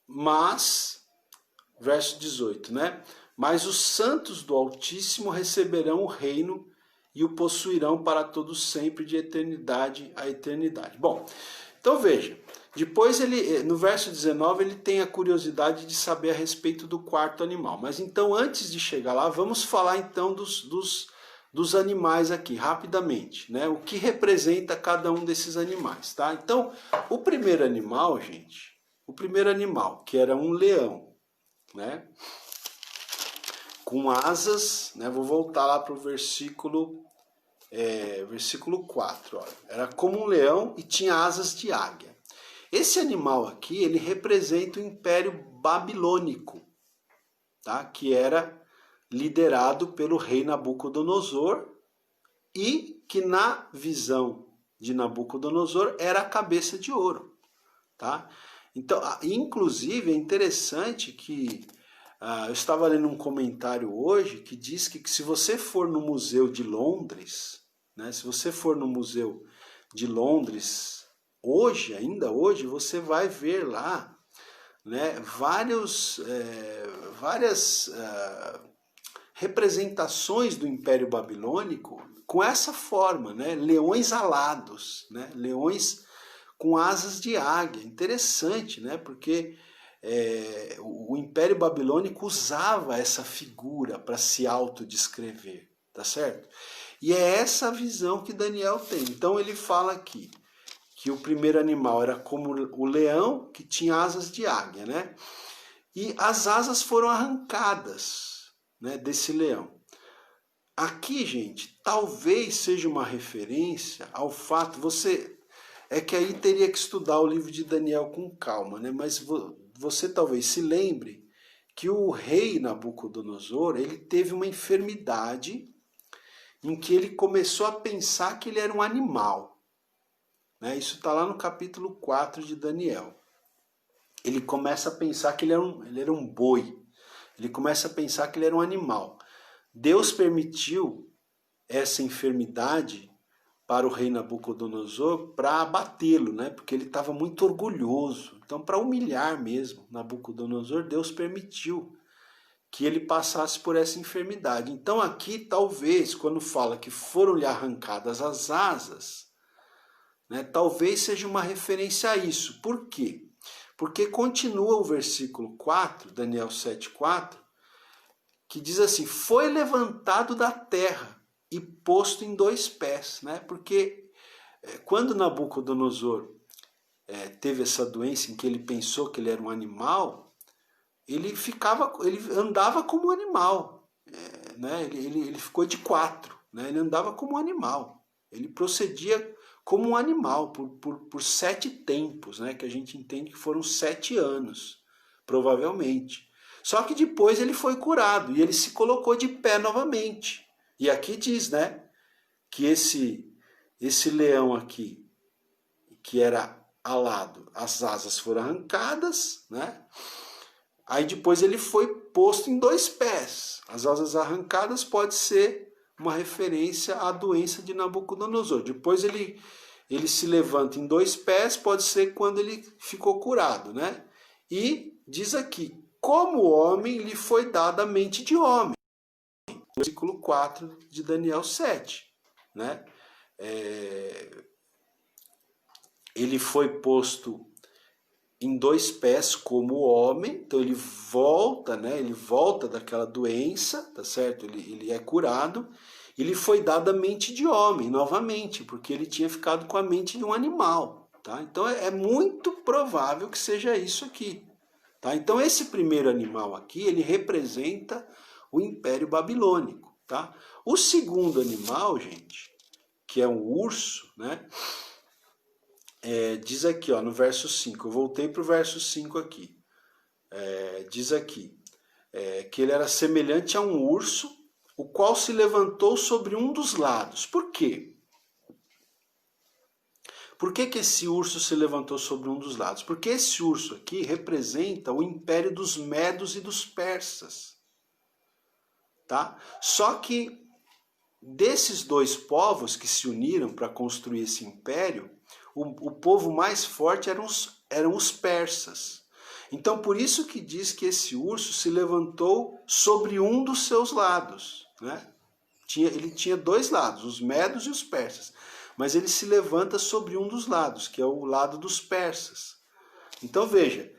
mas, verso 18, né? Mas os santos do Altíssimo receberão o reino e o possuirão para todos sempre, de eternidade a eternidade. Bom, então veja, depois ele, no verso 19, ele tem a curiosidade de saber a respeito do 4º animal. Mas então, antes de chegar lá, vamos falar então dos animais aqui, rapidamente, né? O que representa cada um desses animais, tá? Então, o primeiro animal, gente, que era um leão, né? Com asas, né? Vou voltar lá para o versículo 4, olha. Era como um leão e tinha asas de águia. Esse animal aqui, ele representa o Império Babilônico, tá? Que era liderado pelo rei Nabucodonosor e que na visão de Nabucodonosor era a cabeça de ouro, tá? Então, inclusive, é interessante que eu estava lendo um comentário hoje que diz que se você for no Museu de Londres, né, se você for no Museu de Londres hoje, ainda hoje, você vai ver lá, né, várias representações do Império Babilônico com essa forma, né, leões alados, né, leões com asas de águia. Interessante, né, porque o Império Babilônico usava essa figura para se autodescrever, tá certo? E é essa visão que Daniel tem. Então ele fala aqui que o primeiro animal era como o leão, que tinha asas de águia, né? E as asas foram arrancadas, né, desse leão. Aqui, gente, talvez seja uma referência ao fato, é que aí teria que estudar o livro de Daniel com calma, né? Mas você talvez se lembre que o rei Nabucodonosor, ele teve uma enfermidade em que ele começou a pensar que ele era um animal. Né? Isso está lá no capítulo 4 de Daniel. Ele começa a pensar que ele era um boi. Ele começa a pensar que ele era um animal. Deus permitiu essa enfermidade para o rei Nabucodonosor para abatê-lo, né? Porque ele estava muito orgulhoso. Então, para humilhar mesmo Nabucodonosor, Deus permitiu que ele passasse por essa enfermidade. Então, aqui, talvez, quando fala que foram-lhe arrancadas as asas, né, talvez seja uma referência a isso. Por quê? Porque continua o versículo 4, Daniel 7,4, que diz assim, foi levantado da terra e posto em 2 pés, né? Porque quando Nabucodonosor teve essa doença em que ele pensou que ele era um animal, ele andava como um animal, né? Ele ficou de 4, né? Ele andava como um animal, ele procedia como um animal por 7 tempos, né? Que a gente entende que foram 7 anos, provavelmente. Só que depois ele foi curado e ele se colocou de pé novamente. E aqui diz, né, que esse leão aqui, que era alado, as asas foram arrancadas, né? Aí depois ele foi posto em 2 pés. As asas arrancadas pode ser uma referência à doença de Nabucodonosor. Depois ele se levanta em 2 pés, pode ser quando ele ficou curado, né? E diz aqui, como homem lhe foi dada a mente de homem. Versículo 4 de Daniel 7, né? Ele foi posto em 2 pés como homem, então ele volta, né? Ele volta daquela doença, tá certo? Ele é curado. Ele foi dado a mente de homem novamente, porque ele tinha ficado com a mente de um animal, tá? Então é muito provável que seja isso aqui, tá? Então esse primeiro animal aqui, ele representa o Império Babilônico, tá? O segundo animal, gente, que é um urso, né? Diz aqui, ó, no verso 5, eu voltei para o verso 5 aqui, diz aqui, que ele era semelhante a um urso, o qual se levantou sobre um dos lados. Por quê? Por que esse urso se levantou sobre um dos lados? Porque esse urso aqui representa o império dos medos e dos persas, tá? Só que desses 2 povos que se uniram para construir esse império, o povo mais forte eram os persas. Então, por isso que diz que esse urso se levantou sobre um dos seus lados, né? Ele tinha 2 lados, os medos e os persas. Mas ele se levanta sobre um dos lados, que é o lado dos persas. Então, veja,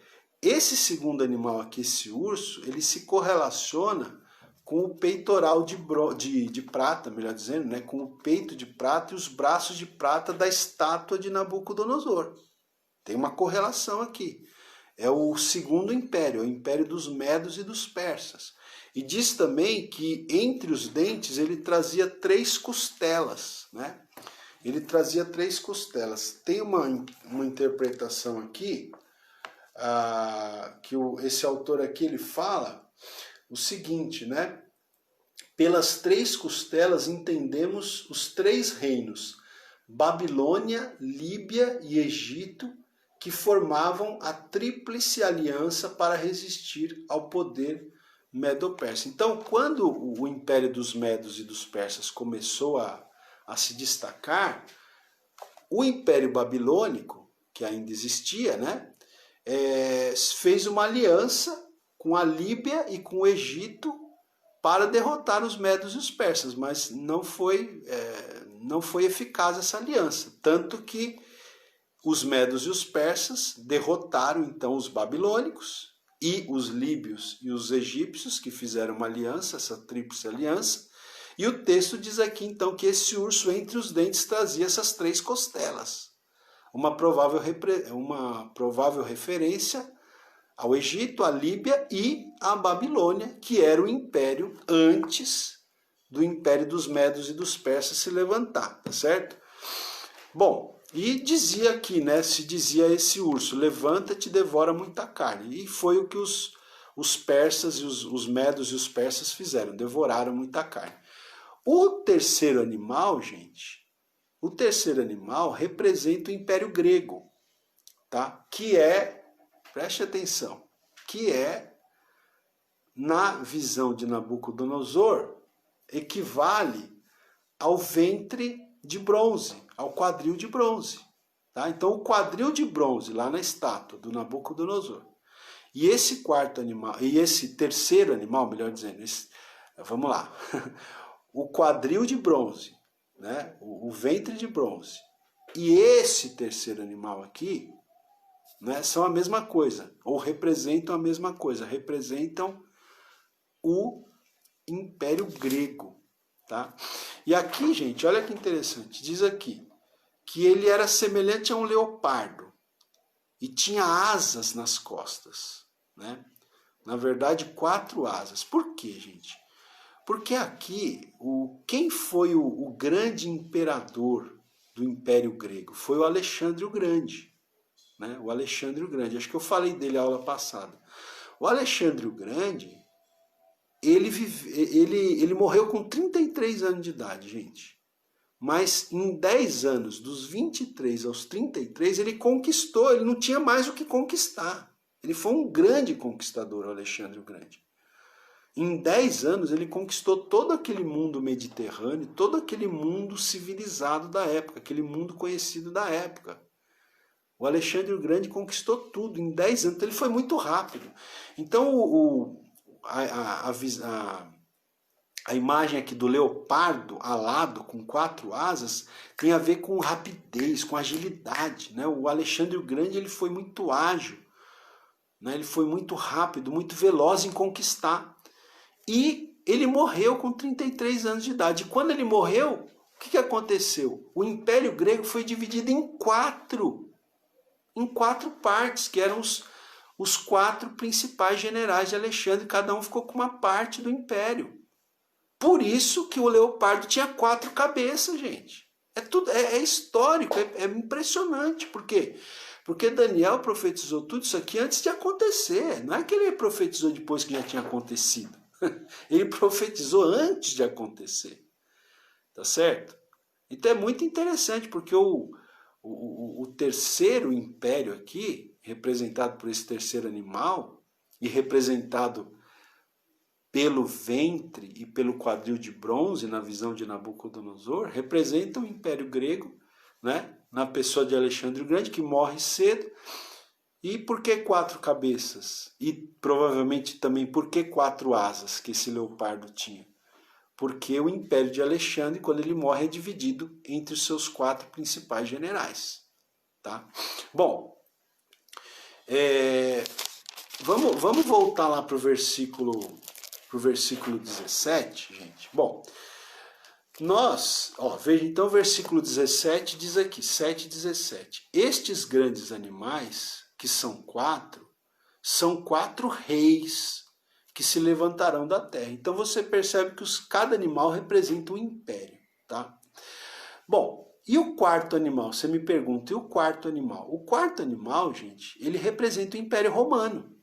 esse segundo animal aqui, esse urso, ele se correlaciona com o peitoral de prata, melhor dizendo, né? Com o peito de prata e os braços de prata da estátua de Nabucodonosor. Tem uma correlação aqui. É o segundo império, é o império dos medos e dos persas. E diz também que entre os dentes ele trazia 3 costelas, né? Ele trazia 3 costelas. Tem uma interpretação aqui, que esse autor aqui ele fala o seguinte, né? Pelas 3 costelas entendemos os 3 reinos, Babilônia, Líbia e Egito, que formavam a tríplice aliança para resistir ao poder medo-persa. Então, quando o império dos medos e dos persas começou a se destacar, o império babilônico, que ainda existia, né, fez uma aliança com a Líbia e com o Egito para derrotar os medos e os persas, mas não foi eficaz essa aliança, tanto que os medos e os persas derrotaram então os babilônicos e os líbios e os egípcios, que fizeram uma aliança, essa tríplice aliança, e o texto diz aqui então que esse urso entre os dentes trazia essas 3 costelas, uma provável referência ao Egito, à Líbia e à Babilônia, que era o império antes do império dos medos e dos persas se levantar, tá certo? Bom, e dizia aqui, né, se dizia esse urso, levanta-te e devora muita carne. E foi o que os persas e os medos e os persas fizeram, devoraram muita carne. O terceiro animal, gente, o terceiro animal representa o Império Grego, tá? Que é, preste atenção, que é, na visão de Nabucodonosor, equivale ao ventre de bronze, ao quadril de bronze. Tá? Então, o quadril de bronze, lá na estátua do Nabucodonosor, e esse quarto animal, e esse terceiro animal, melhor dizendo, vamos lá, o quadril de bronze, né? O ventre de bronze, e esse terceiro animal aqui, né, são a mesma coisa, ou representam a mesma coisa, representam o Império Grego. Tá? E aqui, gente, olha que interessante, diz aqui que ele era semelhante a um leopardo e tinha asas nas costas, né? Na verdade, 4 asas. Por quê, gente? Porque aqui, quem foi o grande imperador do Império Grego? Foi o Alexandre o Grande, né? O Alexandre o Grande, acho que eu falei dele na aula passada. O Alexandre o Grande, ele morreu com 33 anos de idade, gente. Mas em 10 anos, dos 23 aos 33, ele conquistou, ele não tinha mais o que conquistar. Ele foi um grande conquistador, o Alexandre o Grande. Em 10 anos ele conquistou todo aquele mundo mediterrâneo, todo aquele mundo civilizado da época, aquele mundo conhecido da época. O Alexandre o Grande conquistou tudo em 10 anos, então ele foi muito rápido. Então a imagem aqui do leopardo alado com 4 asas tem a ver com rapidez, com agilidade, né? O Alexandre o Grande ele foi muito ágil, né? Ele foi muito rápido, muito veloz em conquistar. E ele morreu com 33 anos de idade. E quando ele morreu, o que aconteceu? O Império Grego foi dividido em quatro partes, que eram os 4 principais generais de Alexandre, cada um ficou com uma parte do império. Por isso que o leopardo tinha 4 cabeças, gente. É histórico, é impressionante. Por quê? Porque Daniel profetizou tudo isso aqui antes de acontecer. Não é que ele profetizou depois que já tinha acontecido. Ele profetizou antes de acontecer. Tá certo? Então é muito interessante, porque o terceiro império aqui, representado por esse terceiro animal, e representado pelo ventre e pelo quadril de bronze, na visão de Nabucodonosor, representa o Império Grego, né? Na pessoa de Alexandre o Grande, que morre cedo. E por que 4 cabeças? E provavelmente também por que 4 asas que esse leopardo tinha? Porque o Império de Alexandre, quando ele morre, é dividido entre os seus 4 principais generais. Tá? Bom, vamos voltar lá para o versículo 17, gente. Bom, veja, então o versículo 17 diz aqui, 7:17. Estes grandes animais, que são 4, são 4 reis que se levantarão da terra. Então você percebe que cada animal representa um império, tá? Bom, e o quarto animal? Você me pergunta, e o quarto animal? O quarto animal, gente, ele representa o Império Romano,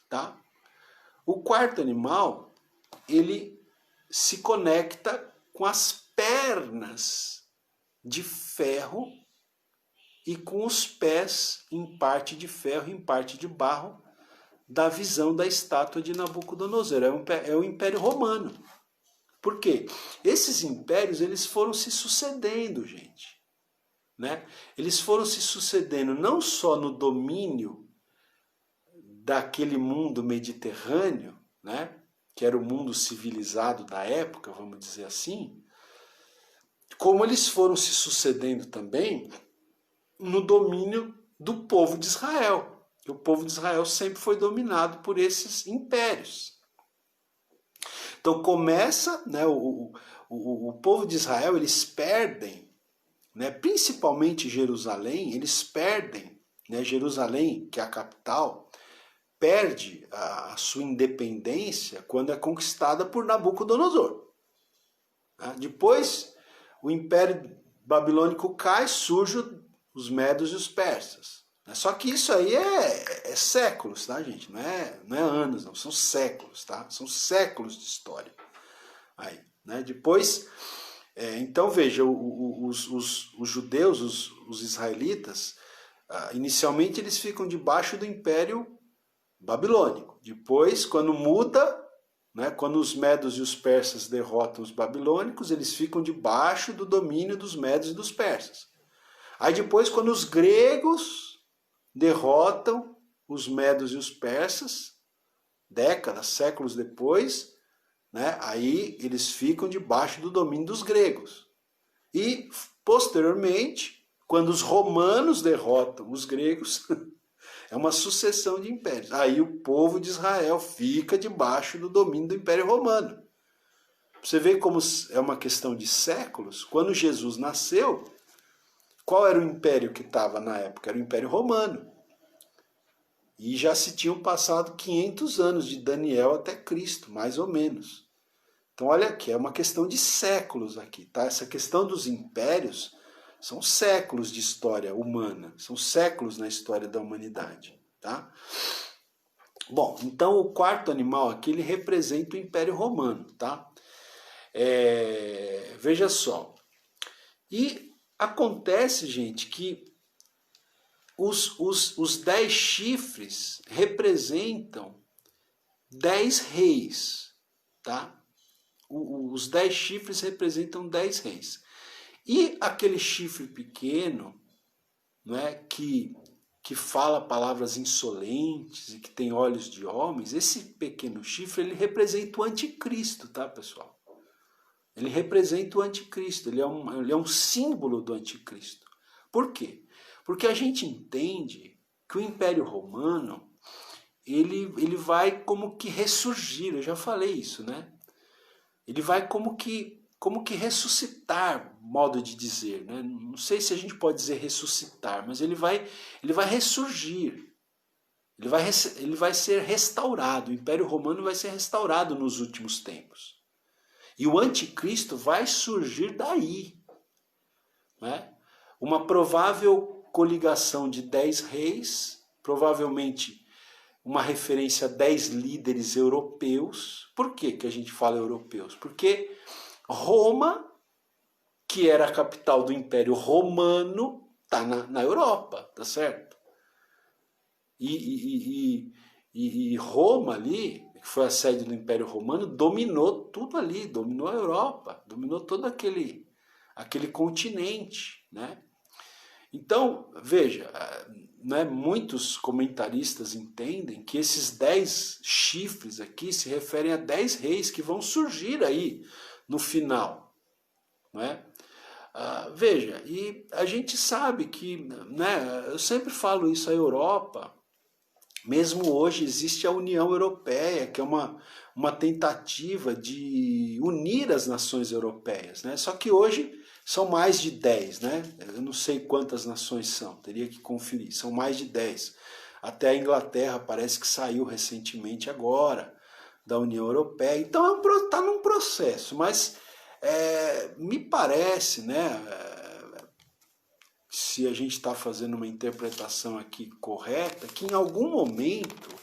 tá? O quarto animal, ele se conecta com as pernas de ferro e com os pés em parte de ferro e em parte de barro da visão da estátua de Nabucodonosor. É o Império Romano. Por quê? Esses impérios eles foram se sucedendo, gente. Né? Eles foram se sucedendo não só no domínio daquele mundo mediterrâneo, né? Que era o mundo civilizado da época, vamos dizer assim, como eles foram se sucedendo também no domínio do povo de Israel. O povo de Israel sempre foi dominado por esses impérios. Então começa, né, o povo de Israel, eles perdem, né, principalmente Jerusalém, eles perdem, né, Jerusalém, que é a capital, perde a sua independência quando é conquistada por Nabucodonosor. Depois, o Império Babilônico cai, surgem os medos e os persas. Só que isso aí é séculos, tá, gente? Não é anos, não. São séculos, tá? São séculos de história. Aí, né? Depois, então veja, os judeus, os israelitas, inicialmente eles ficam debaixo do Império Babilônico. Depois, quando muda, né, quando os medos e os persas derrotam os babilônicos, eles ficam debaixo do domínio dos medos e dos persas. Aí depois, quando os gregos derrotam os medos e os persas, décadas, séculos depois, né, aí eles ficam debaixo do domínio dos gregos. E, posteriormente, quando os romanos derrotam os gregos, é uma sucessão de impérios. Aí o povo de Israel fica debaixo do domínio do Império Romano. Você vê como é uma questão de séculos. Quando Jesus nasceu, qual era o império que estava na época? Era o Império Romano. E já se tinham passado 500 anos de Daniel até Cristo, mais ou menos. Então olha aqui, é uma questão de séculos aqui, tá? Essa questão dos impérios são séculos de história humana, são séculos na história da humanidade, tá? Bom, então o quarto animal aqui, ele representa o Império Romano, tá? Veja só. E acontece, gente, que os 10 chifres representam 10 reis. tá? Os 10 chifres representam 10 reis. E aquele chifre pequeno, né, que fala palavras insolentes e que tem olhos de homens, esse pequeno chifre, ele representa o anticristo, tá, pessoal? Ele representa o anticristo, ele é um símbolo do anticristo. Por quê? Porque a gente entende que o Império Romano, ele vai como que ressurgir, eu já falei isso, né? Ele vai como que ressuscitar, modo de dizer, né? Não sei se a gente pode dizer ressuscitar, mas ele vai ressurgir. Ele vai ser restaurado. O Império Romano vai ser restaurado nos últimos tempos. E o anticristo vai surgir daí, né? Uma provável coligação de 10 reis, provavelmente uma referência a 10 líderes europeus. Por que a gente fala europeus? Porque Roma, que era a capital do Império Romano, está na Europa, tá certo? E Roma ali, que foi a sede do Império Romano, dominou tudo ali, dominou a Europa, dominou todo aquele continente, né? Então, veja, né, muitos comentaristas entendem que esses 10 chifres aqui se referem a 10 reis que vão surgir aí no final, né? Veja, e a gente sabe que, né, eu sempre falo isso, a Europa, mesmo hoje existe a União Europeia, que é uma tentativa de unir as nações europeias, né? Só que hoje são mais de 10, né? Eu não sei quantas nações são, teria que conferir, são mais de 10. Até a Inglaterra parece que saiu recentemente agora da União Europeia. Então está num processo, mas me parece, né, se a gente está fazendo uma interpretação aqui correta, que em algum momento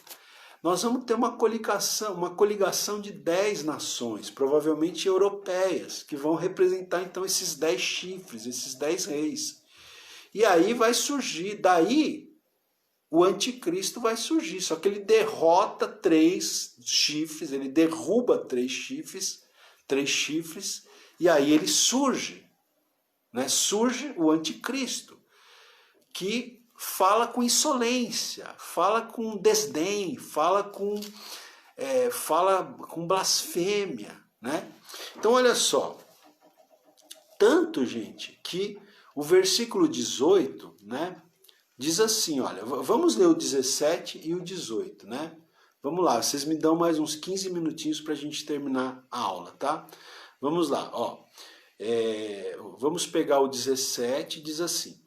nós vamos ter uma coligação de 10 nações, provavelmente europeias, que vão representar então esses 10 chifres, esses 10 reis. E aí vai surgir, daí o anticristo vai surgir, só que ele derrota 3 chifres, ele derruba 3 chifres, e aí ele surge, né? Surge o anticristo, que fala com insolência, fala com desdém, fala com blasfêmia, né? Então olha só, tanto, gente, que o versículo 18, né, diz assim, olha, vamos ler o 17 e o 18, né? Vamos lá, vocês me dão mais uns 15 minutinhos para a gente terminar a aula, tá? Vamos lá, ó. Vamos pegar o 17, diz assim: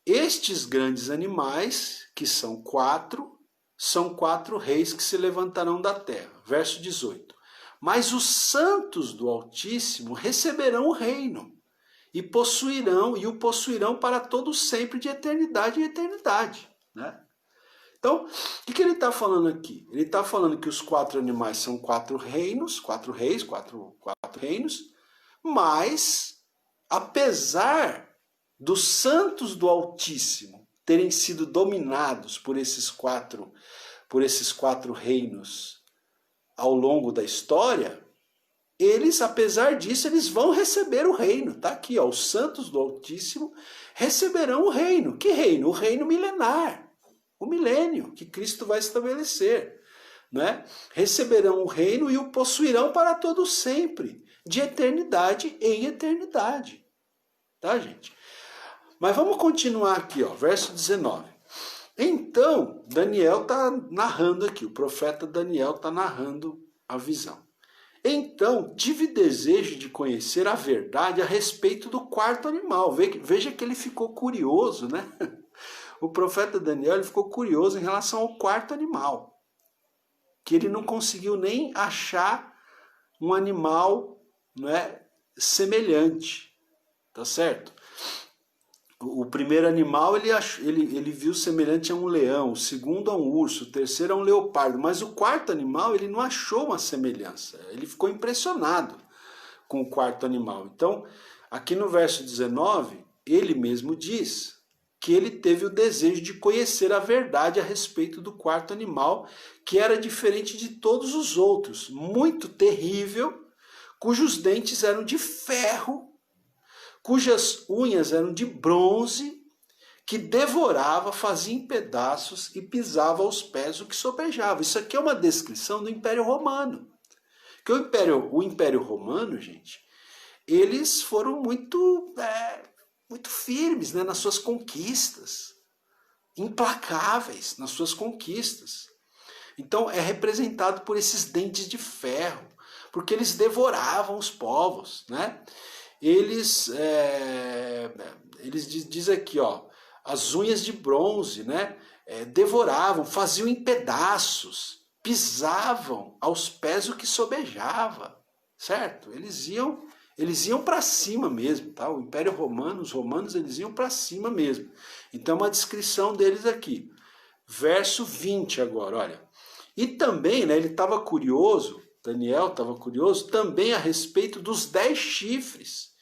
estes grandes animais, que são 4 reis que se levantarão da terra. Verso 18. Mas os santos do Altíssimo receberão o reino e o possuirão para todo sempre, de eternidade em eternidade, né? Então, o que ele está falando aqui? Ele está falando que os 4 animais são 4 reinos, 4 reis, 4 reinos, mas, apesar dos santos do Altíssimo terem sido dominados por esses quatro reinos ao longo da história, eles, apesar disso, eles vão receber o reino. Tá aqui, ó, os santos do Altíssimo receberão o reino. Que reino? O reino milenar, o milênio que Cristo vai estabelecer, né? Receberão o reino e o possuirão para todo sempre, de eternidade em eternidade. Tá, gente? Mas vamos continuar aqui, ó, verso 19. Então, Daniel está narrando aqui, o profeta Daniel está narrando a visão. Então, tive desejo de conhecer a verdade a respeito do 4º animal. Veja que ele ficou curioso, né? O profeta Daniel, ele ficou curioso em relação ao 4º animal, que ele não conseguiu nem achar um animal, né, semelhante, tá certo? O primeiro animal ele viu semelhante a um leão, o segundo a um urso, o terceiro a um leopardo, mas o 4º animal ele não achou uma semelhança, ele ficou impressionado com o 4º animal. Então, aqui no verso 19, ele mesmo diz que ele teve o desejo de conhecer a verdade a respeito do quarto animal, que era diferente de todos os outros, muito terrível, cujos dentes eram de ferro, cujas unhas eram de bronze, que devorava, fazia em pedaços e pisava aos pés o que sobejava. Isso aqui é uma descrição do Império Romano. Que o Império Romano, gente, eles foram muito firmes, né, nas suas conquistas, implacáveis nas suas conquistas. Então é representado por esses dentes de ferro, porque eles devoravam os povos, né? Eles diz aqui, ó, as unhas de bronze, né, devoravam, faziam em pedaços, pisavam aos pés o que sobejava, certo? Eles iam para cima mesmo, tá? O Império Romano, os romanos, eles iam para cima mesmo. Então, uma descrição deles aqui. Verso 20 agora, olha. E também, né, ele estava curioso, Daniel estava curioso, também a respeito dos 10 chifres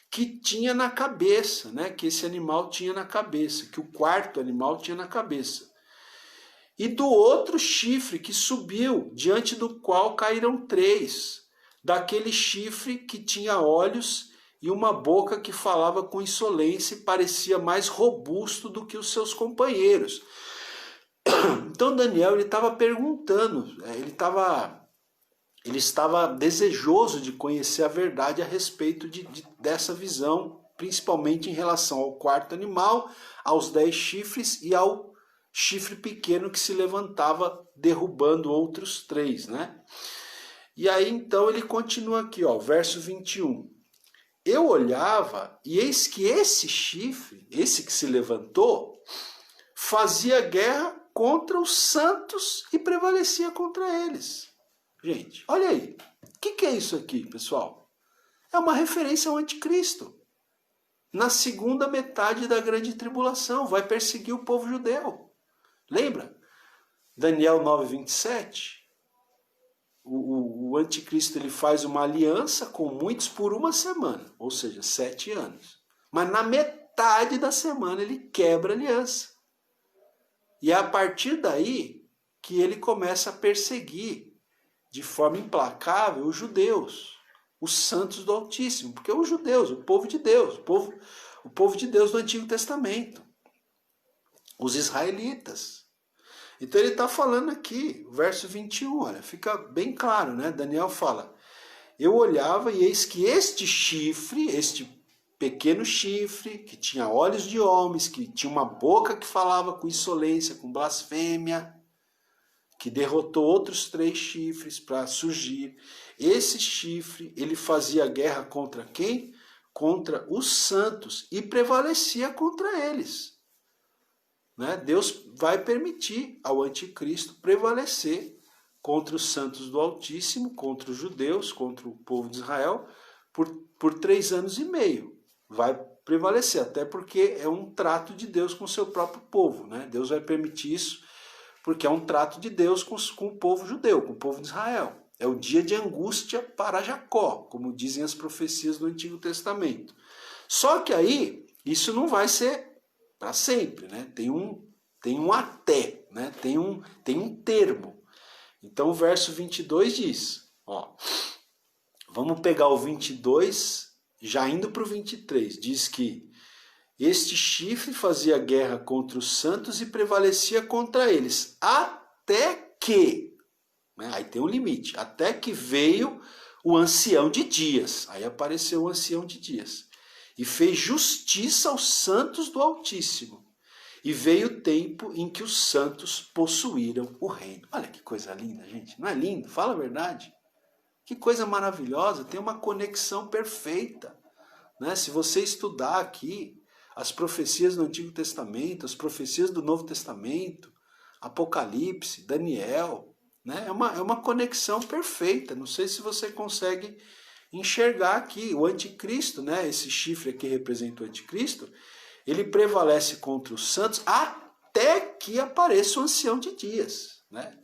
que tinha na cabeça, né, que esse animal tinha na cabeça, que o quarto animal tinha na cabeça. E do outro chifre que subiu, diante do qual caíram 3, daquele chifre que tinha olhos e uma boca que falava com insolência e parecia mais robusto do que os seus companheiros. Então Daniel ele estava perguntando, ele estava desejoso de conhecer a verdade a respeito dessa visão, principalmente em relação ao quarto animal, aos 10 chifres e ao chifre pequeno que se levantava derrubando outros 3, né? E aí então ele continua aqui, ó, verso 21. Eu olhava e eis que esse chifre, esse que se levantou, fazia guerra contra os santos e prevalecia contra eles. Gente, olha aí. O que é isso aqui, pessoal? É uma referência ao anticristo. Na segunda metade da grande tribulação, vai perseguir o povo judeu. Lembra? Daniel 9:27. O anticristo ele faz uma aliança com muitos por uma semana, ou seja, 7 anos. Mas na metade da semana ele quebra a aliança. E é a partir daí que ele começa a perseguir de forma implacável os judeus, os santos do Altíssimo, porque os judeus, o povo de Deus, o povo de Deus do Antigo Testamento, os israelitas. Então ele está falando aqui, verso 21, olha, fica bem claro, né? Daniel fala, eu olhava e eis que este chifre, este pequeno chifre, que tinha olhos de homens, que tinha uma boca que falava com insolência, com blasfêmia, que derrotou outros 3 chifres para surgir. Esse chifre, ele fazia guerra contra quem? Contra os santos e prevalecia contra eles. Né? Deus vai permitir ao anticristo prevalecer contra os santos do Altíssimo, contra os judeus, contra o povo de Israel, por 3 anos e meio. Vai prevalecer, até porque é um trato de Deus com o seu próprio povo. Né? Deus vai permitir isso porque é um trato de Deus com o povo judeu, com o povo de Israel. É o dia de angústia para Jacó, como dizem as profecias do Antigo Testamento. Só que aí, isso não vai ser para sempre, né? Tem um até, né? Tem um termo. Então o verso 22 diz, ó, vamos pegar o 22, já indo para o 23, diz que este chifre fazia guerra contra os santos e prevalecia contra eles, até que, né, aí tem um limite, até que veio o ancião de dias, aí apareceu o ancião de dias, e fez justiça aos santos do Altíssimo, e veio o tempo em que os santos possuíram o reino. Olha que coisa linda, gente, não é lindo? Fala a verdade. Que coisa maravilhosa, tem uma conexão perfeita, né? Se você estudar aqui, as profecias do Antigo Testamento, as profecias do Novo Testamento, Apocalipse, Daniel, né? É uma conexão perfeita. Não sei se você consegue enxergar aqui o anticristo, né? Esse chifre aqui representa o anticristo, ele prevalece contra os santos até que apareça o ancião de dias, né?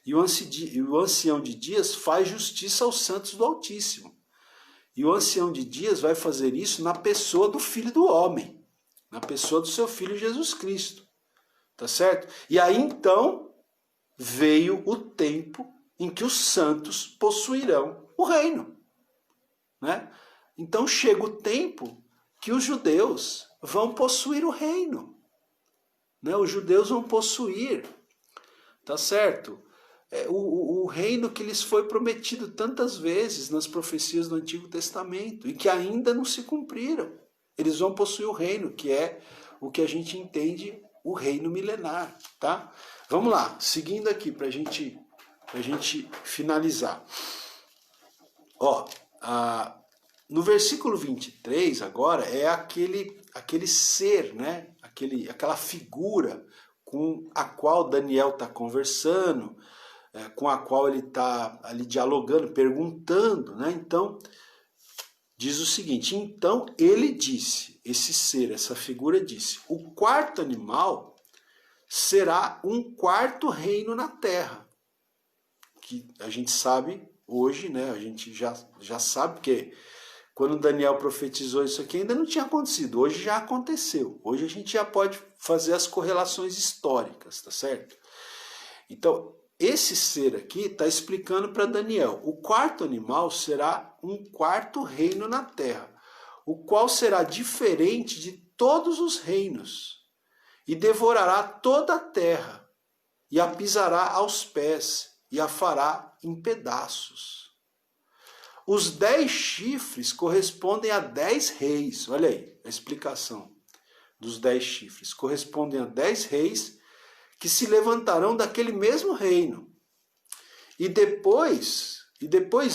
E o ancião de dias faz justiça aos santos do Altíssimo. E o ancião de dias vai fazer isso na pessoa do Filho do Homem. na pessoa do seu Filho Jesus Cristo. Tá certo? E aí então veio o tempo em que os santos possuirão o reino, né? Então chega o tempo que os judeus vão possuir o reino, né? Os judeus vão possuir, tá certo? O reino que lhes foi prometido tantas vezes nas profecias do Antigo Testamento e que ainda não se cumpriram. Eles vão possuir o reino, que é o que a gente entende o reino milenar, tá? Vamos lá, seguindo aqui para a gente finalizar. Ó, no versículo 23 agora é aquele ser, né? Aquela figura com a qual Daniel está conversando, com a qual ele está ali dialogando, perguntando, né? Então, diz o seguinte: então ele disse, esse ser, essa figura disse, o quarto animal será um quarto reino na terra. Que a gente sabe hoje, né? A gente já sabe, porque quando Daniel profetizou isso aqui ainda não tinha acontecido. Hoje já aconteceu. Hoje a gente já pode fazer as correlações históricas, tá certo? Então, esse ser aqui está explicando para Daniel: o quarto animal será um quarto reino na terra, o qual será diferente de todos os reinos, e devorará toda a terra, e a pisará aos pés, e a fará em pedaços. Os 10 chifres correspondem a 10 reis. Olha aí a explicação dos 10 chifres. Correspondem a 10 reis que se levantarão daquele mesmo reino. E depois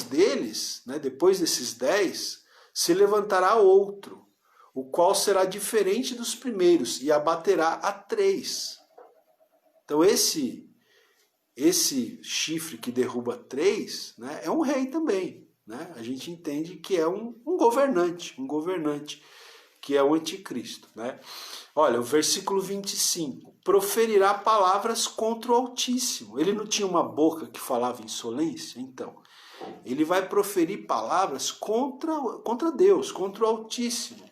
deles, né, depois desses 10, se levantará outro, o qual será diferente dos primeiros e abaterá a 3. Então esse chifre que derruba 3, né, é um rei também. Né? A gente entende que é um governante, que é o anticristo. Né? Olha, o versículo 25, proferirá palavras contra o Altíssimo. Ele não tinha uma boca que falava insolência? Então, ele vai proferir palavras contra Deus, contra o Altíssimo.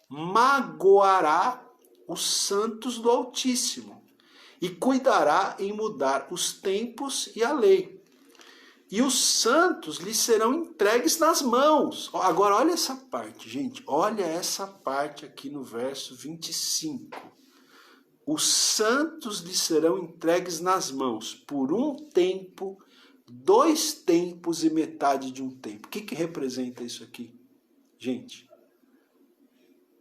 Magoará os santos do Altíssimo e cuidará em mudar os tempos e a lei. E os santos lhe serão entregues nas mãos. Agora olha essa parte, gente. Olha essa parte aqui no verso 25. Os santos lhe serão entregues nas mãos por um tempo, 2 tempos e metade de um tempo. O que representa isso aqui? Gente,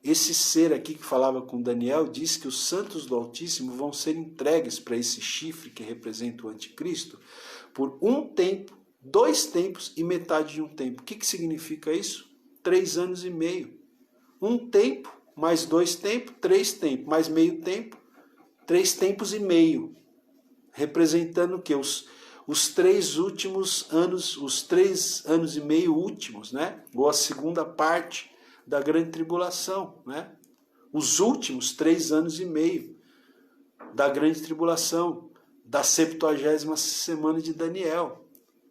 esse ser aqui que falava com Daniel diz que os santos do Altíssimo vão ser entregues para esse chifre que representa o anticristo por um tempo, 2 tempos e metade de um tempo. O que significa isso? 3 anos e meio. 1 tempo, mais 2 tempos, 3 tempos, mais meio tempo, 3 tempos e meio. Representando o quê? Os 3 últimos anos, os 3 anos e meio últimos, né? Ou a segunda parte da grande tribulação, né? Os últimos 3 anos e meio da grande tribulação, da 70ª semana de Daniel.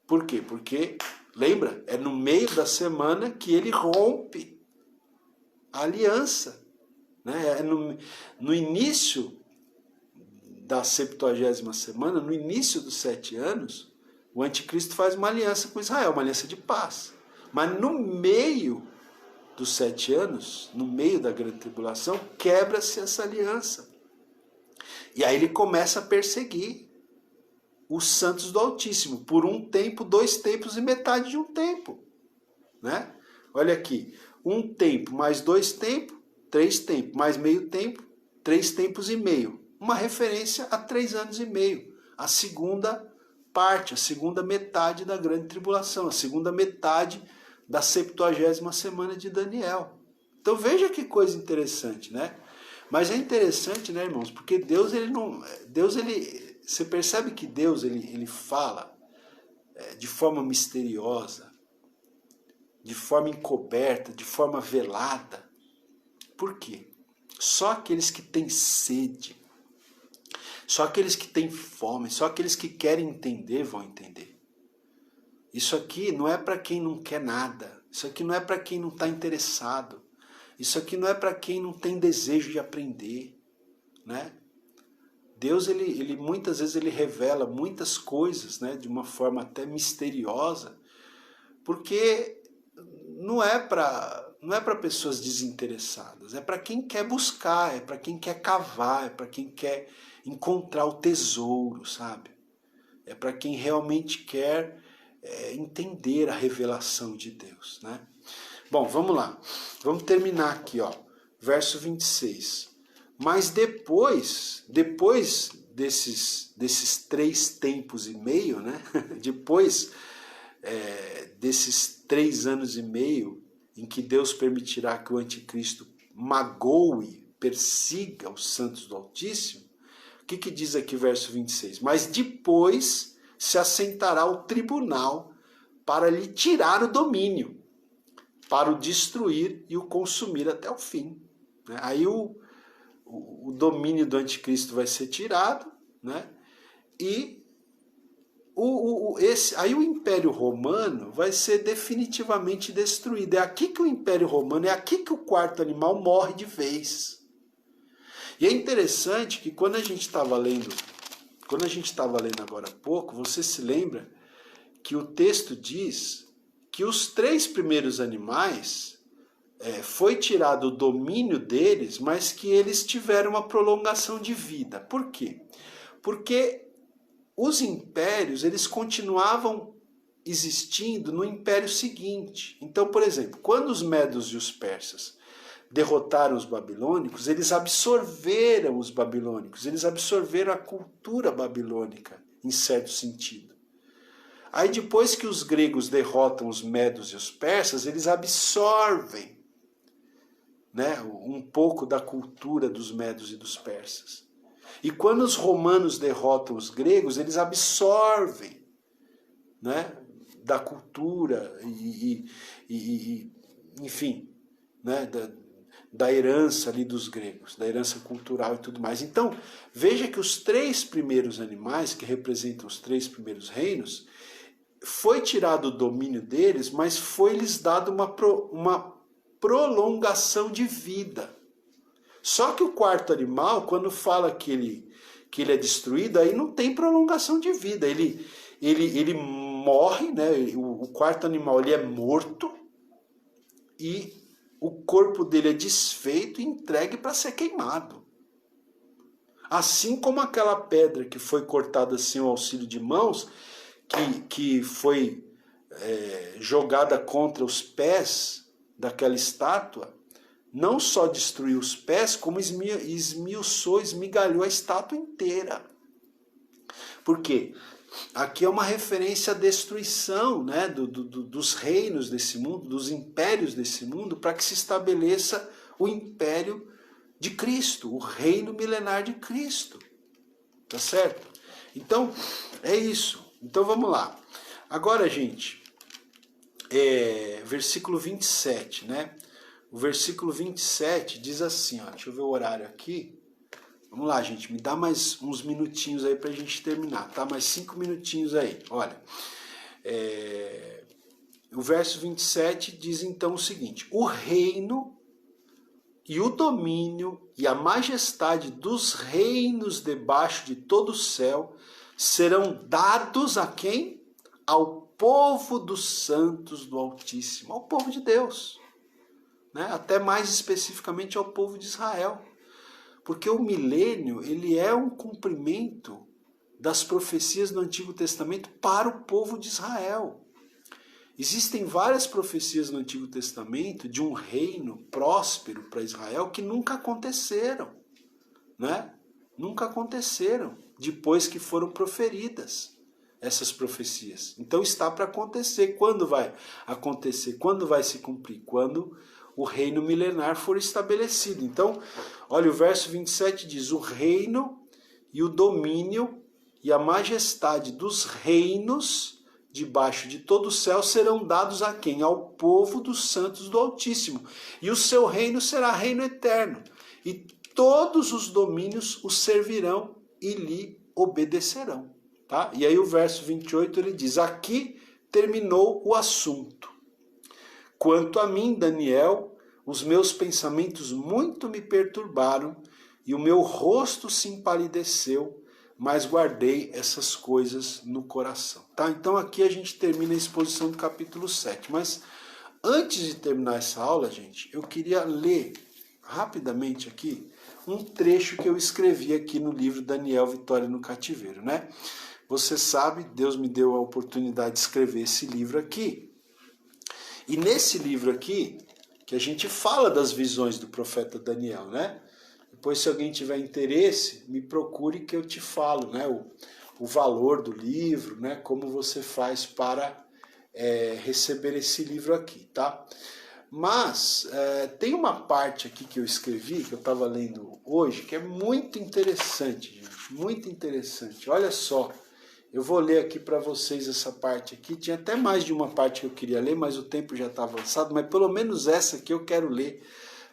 Por quê? Porque, lembra, é no meio da semana que ele rompe a aliança. Né? É no início da 70ª semana, no início dos 7 anos, o anticristo faz uma aliança com Israel, uma aliança de paz. Mas no meio dos 7 anos, no meio da grande tribulação, quebra-se essa aliança. E aí ele começa a perseguir os santos do Altíssimo por um tempo, 2 tempos e metade de um tempo. Né? Olha aqui, 1 tempo mais 2 tempos, 3 tempos mais meio tempo, 3 tempos e meio. Uma referência a 3 anos e meio. A segunda parte, a segunda metade da grande tribulação, a segunda metade da 70ª semana de Daniel. Então veja que coisa interessante, né? Mas é interessante, né, irmãos? Porque Deus, você percebe que Deus, ele fala de forma misteriosa, de forma encoberta, de forma velada. Por quê? Só aqueles que têm sede, só aqueles que têm fome, só aqueles que querem entender vão entender. Isso aqui não é para quem não quer nada. Isso aqui não é para quem não está interessado. Isso aqui não é para quem não tem desejo de aprender, né? Deus, ele muitas vezes ele revela muitas coisas, né, de uma forma até misteriosa, porque não é para pessoas desinteressadas, é para quem quer buscar, é para quem quer cavar, é para quem quer encontrar o tesouro, sabe? É para quem realmente quer entender a revelação de Deus, né? Bom, vamos lá. Vamos terminar aqui, ó. Verso 26. Mas depois desses 3 tempos e meio, né? Depois desses 3 anos e meio em que Deus permitirá que o anticristo magoe, persiga os santos do Altíssimo, o que diz aqui verso 26? Mas depois se assentará o tribunal para lhe tirar o domínio, para o destruir e o consumir até o fim. Aí o domínio do anticristo vai ser tirado, né? E aí o Império Romano vai ser definitivamente destruído. É aqui que o Império Romano, é aqui que o quarto animal morre de vez. E é interessante que quando a gente estava lendo agora há pouco, você se lembra que o texto diz que os 3 primeiros animais foi tirado o domínio deles, mas que eles tiveram uma prolongação de vida. Por quê? Porque os impérios, eles continuavam existindo no império seguinte. Então, por exemplo, quando os medos e os persas derrotaram os babilônicos, eles absorveram os babilônicos, eles absorveram a cultura babilônica, em certo sentido. Aí depois que os gregos derrotam os medos e os persas, eles absorvem, né, um pouco da cultura dos medos e dos persas. E quando os romanos derrotam os gregos, eles absorvem, né, da cultura enfim, né, da herança ali dos gregos, da herança cultural e tudo mais. Então, veja que os 3 primeiros animais, que representam os 3 primeiros reinos, foi tirado o domínio deles, mas foi-lhes dado uma prolongação de vida. Só que o quarto animal, quando fala que ele é destruído, aí não tem prolongação de vida. Ele morre, né? O quarto animal ele é morto e o corpo dele é desfeito e entregue para ser queimado. Assim como aquela pedra que foi cortada sem o auxílio de mãos, que foi jogada contra os pés daquela estátua, não só destruiu os pés, como esmiuçou, esmigalhou a estátua inteira. Por quê? Aqui é uma referência à destruição, né, dos reinos desse mundo, dos impérios desse mundo, para que se estabeleça o império de Cristo, o reino milenar de Cristo. Tá certo? Então, é isso. Então vamos lá. Agora, gente, versículo 27, né? O versículo 27 diz assim, ó, deixa eu ver o horário aqui. Vamos lá, gente, me dá mais uns minutinhos aí pra gente terminar, tá? Mais 5 minutinhos aí. Olha, o verso 27 diz então o seguinte: o reino e o domínio e a majestade dos reinos debaixo de todo o céu serão dados a quem? Ao povo dos santos do Altíssimo, ao povo de Deus, né? Até mais especificamente ao povo de Israel. Porque o milênio, ele é um cumprimento das profecias do Antigo Testamento para o povo de Israel. Existem várias profecias no Antigo Testamento de um reino próspero para Israel que nunca aconteceram, né? Nunca aconteceram depois que foram proferidas essas profecias. Então está para acontecer. Quando vai acontecer? Quando vai se cumprir? Quando o reino milenar for estabelecido. Então, olha, o verso 27 diz: o reino e o domínio e a majestade dos reinos debaixo de todo o céu serão dados a quem? Ao povo dos santos do Altíssimo. E o seu reino será reino eterno. E todos os domínios o servirão e lhe obedecerão. Tá? E aí o verso 28 ele diz: aqui terminou o assunto. Quanto a mim, Daniel, os meus pensamentos muito me perturbaram e o meu rosto se empalideceu, mas guardei essas coisas no coração. Tá? Então aqui a gente termina a exposição do capítulo 7. Mas antes de terminar essa aula, gente, eu queria ler rapidamente aqui um trecho que eu escrevi aqui no livro Daniel, Vitória no Cativeiro, né? Você sabe, Deus me deu a oportunidade de escrever esse livro aqui. E nesse livro aqui, que a gente fala das visões do profeta Daniel, né? Depois, se alguém tiver interesse, me procure que eu te falo, né? O valor do livro, né? Como você faz para receber esse livro aqui, tá? Mas tem uma parte aqui que eu escrevi, que eu estava lendo hoje, que é muito interessante, gente, muito interessante. Olha só, eu vou ler aqui para vocês essa parte aqui. Tinha até mais de uma parte que eu queria ler, mas o tempo já está avançado, mas pelo menos essa aqui eu quero ler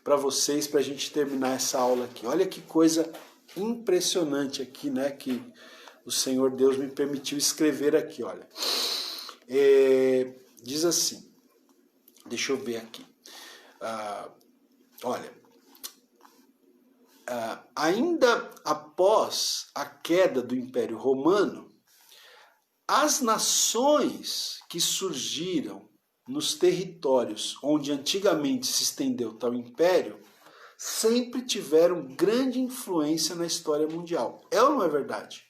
para vocês, para a gente terminar essa aula aqui. Olha que coisa impressionante aqui, né, que o Senhor Deus me permitiu escrever aqui, olha. Diz assim, deixa eu ver aqui. Olha, ainda após a queda do Império Romano, as nações que surgiram nos territórios onde antigamente se estendeu tal império sempre tiveram grande influência na história mundial. É ou não é verdade?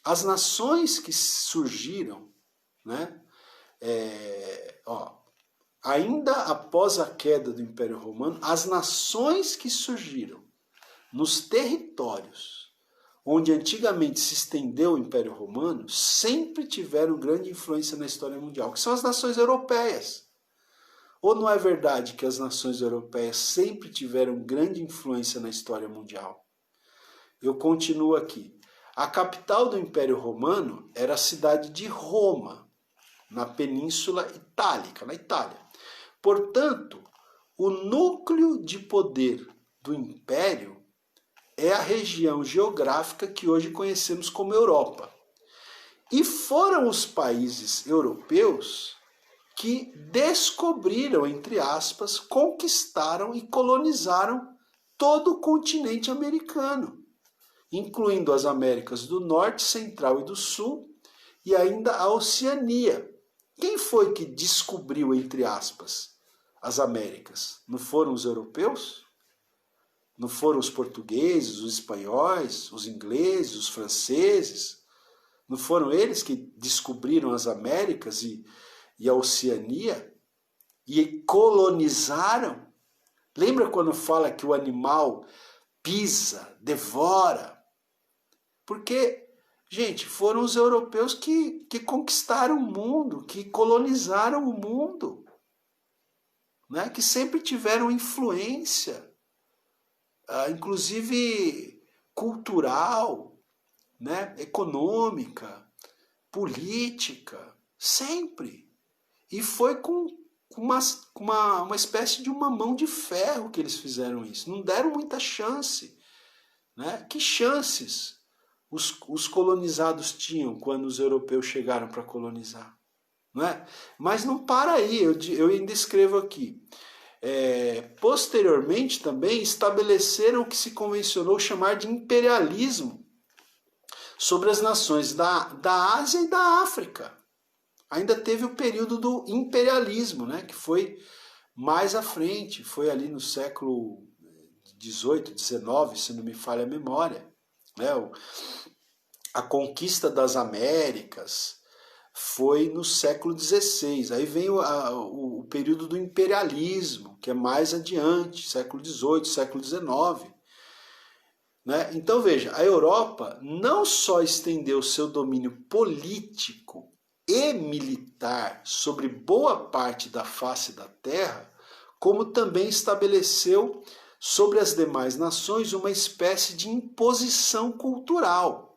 As nações que surgiram, né? Ainda após a queda do Império Romano, as nações que surgiram nos territórios onde antigamente se estendeu o Império Romano sempre tiveram grande influência na história mundial, que são as nações europeias. Ou não é verdade que as nações europeias sempre tiveram grande influência na história mundial? Eu continuo aqui. A capital do Império Romano era a cidade de Roma, na Península Itálica, na Itália. Portanto, o núcleo de poder do Império é a região geográfica que hoje conhecemos como Europa. E foram os países europeus que descobriram, entre aspas, conquistaram e colonizaram todo o continente americano, incluindo as Américas do Norte, Central e do Sul, e ainda a Oceania. Quem foi que descobriu, entre aspas, as Américas? Não foram os europeus? Não foram os portugueses, os espanhóis, os ingleses, os franceses? Não foram eles que descobriram as Américas e a Oceania? E colonizaram? Lembra quando fala que o animal pisa, devora? Porque, gente, foram os europeus que conquistaram o mundo, que colonizaram o mundo, né? Que sempre tiveram influência, inclusive cultural, né? Econômica, política, sempre. E foi com uma espécie de uma mão de ferro que eles fizeram isso. Não deram muita chance, né? Que chances os colonizados tinham quando os europeus chegaram para colonizar? Não é? Mas não para aí, eu ainda escrevo aqui. Posteriormente também estabeleceram o que se convencionou chamar de imperialismo sobre as nações da Ásia e da África. Ainda teve o período do imperialismo, né, que foi mais à frente, foi ali no século XVIII, XIX, se não me falha a memória. Né, a conquista das Américas foi no século XVI. Aí vem o período do imperialismo, que é mais adiante, século XVIII, século XIX. Né? Então veja, a Europa não só estendeu seu domínio político e militar sobre boa parte da face da terra, como também estabeleceu sobre as demais nações uma espécie de imposição cultural.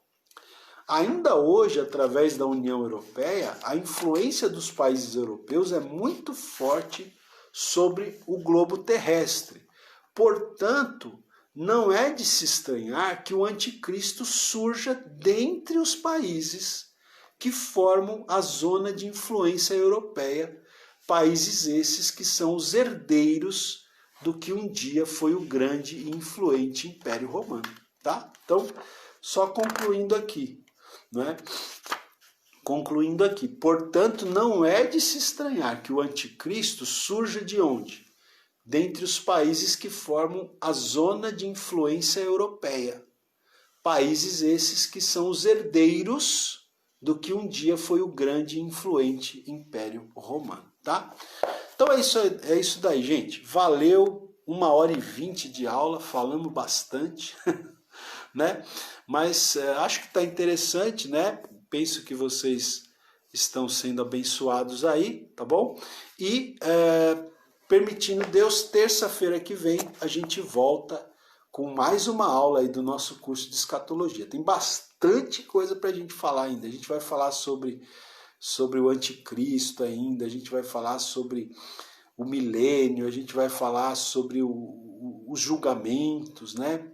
Ainda hoje, através da União Europeia, a influência dos países europeus é muito forte sobre o globo terrestre. Portanto, não é de se estranhar que o anticristo surja dentre os países que formam a zona de influência europeia, países esses que são os herdeiros do que um dia foi o grande e influente Império Romano, tá? Então, só concluindo aqui, não é? Concluindo aqui, portanto, não é de se estranhar que o anticristo surja de onde? Dentre os países que formam a zona de influência europeia. Países esses que são os herdeiros do que um dia foi o grande e influente Império Romano, tá? Então é isso daí, gente. Valeu, 1h20 de aula, falamos bastante, né? Mas acho que está interessante, né? Penso que vocês estão sendo abençoados aí, tá bom? E permitindo Deus, terça-feira que vem a gente volta com mais uma aula aí do nosso curso de escatologia. Tem bastante coisa para a gente falar ainda. A gente vai falar sobre o anticristo ainda, a gente vai falar sobre o milênio, a gente vai falar sobre os julgamentos, né?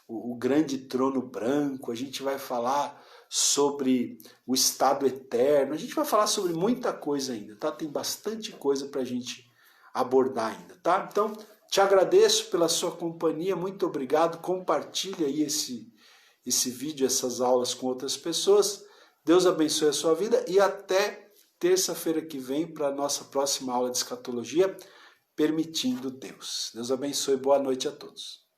O grande trono branco, a gente vai falar sobre o estado eterno, a gente vai falar sobre muita coisa ainda, tá? Tem bastante coisa para a gente abordar ainda, tá? Então, te agradeço pela sua companhia, muito obrigado, compartilhe aí esse vídeo, essas aulas com outras pessoas, Deus abençoe a sua vida e até terça-feira que vem para a nossa próxima aula de escatologia, permitindo Deus. Deus abençoe, boa noite a todos.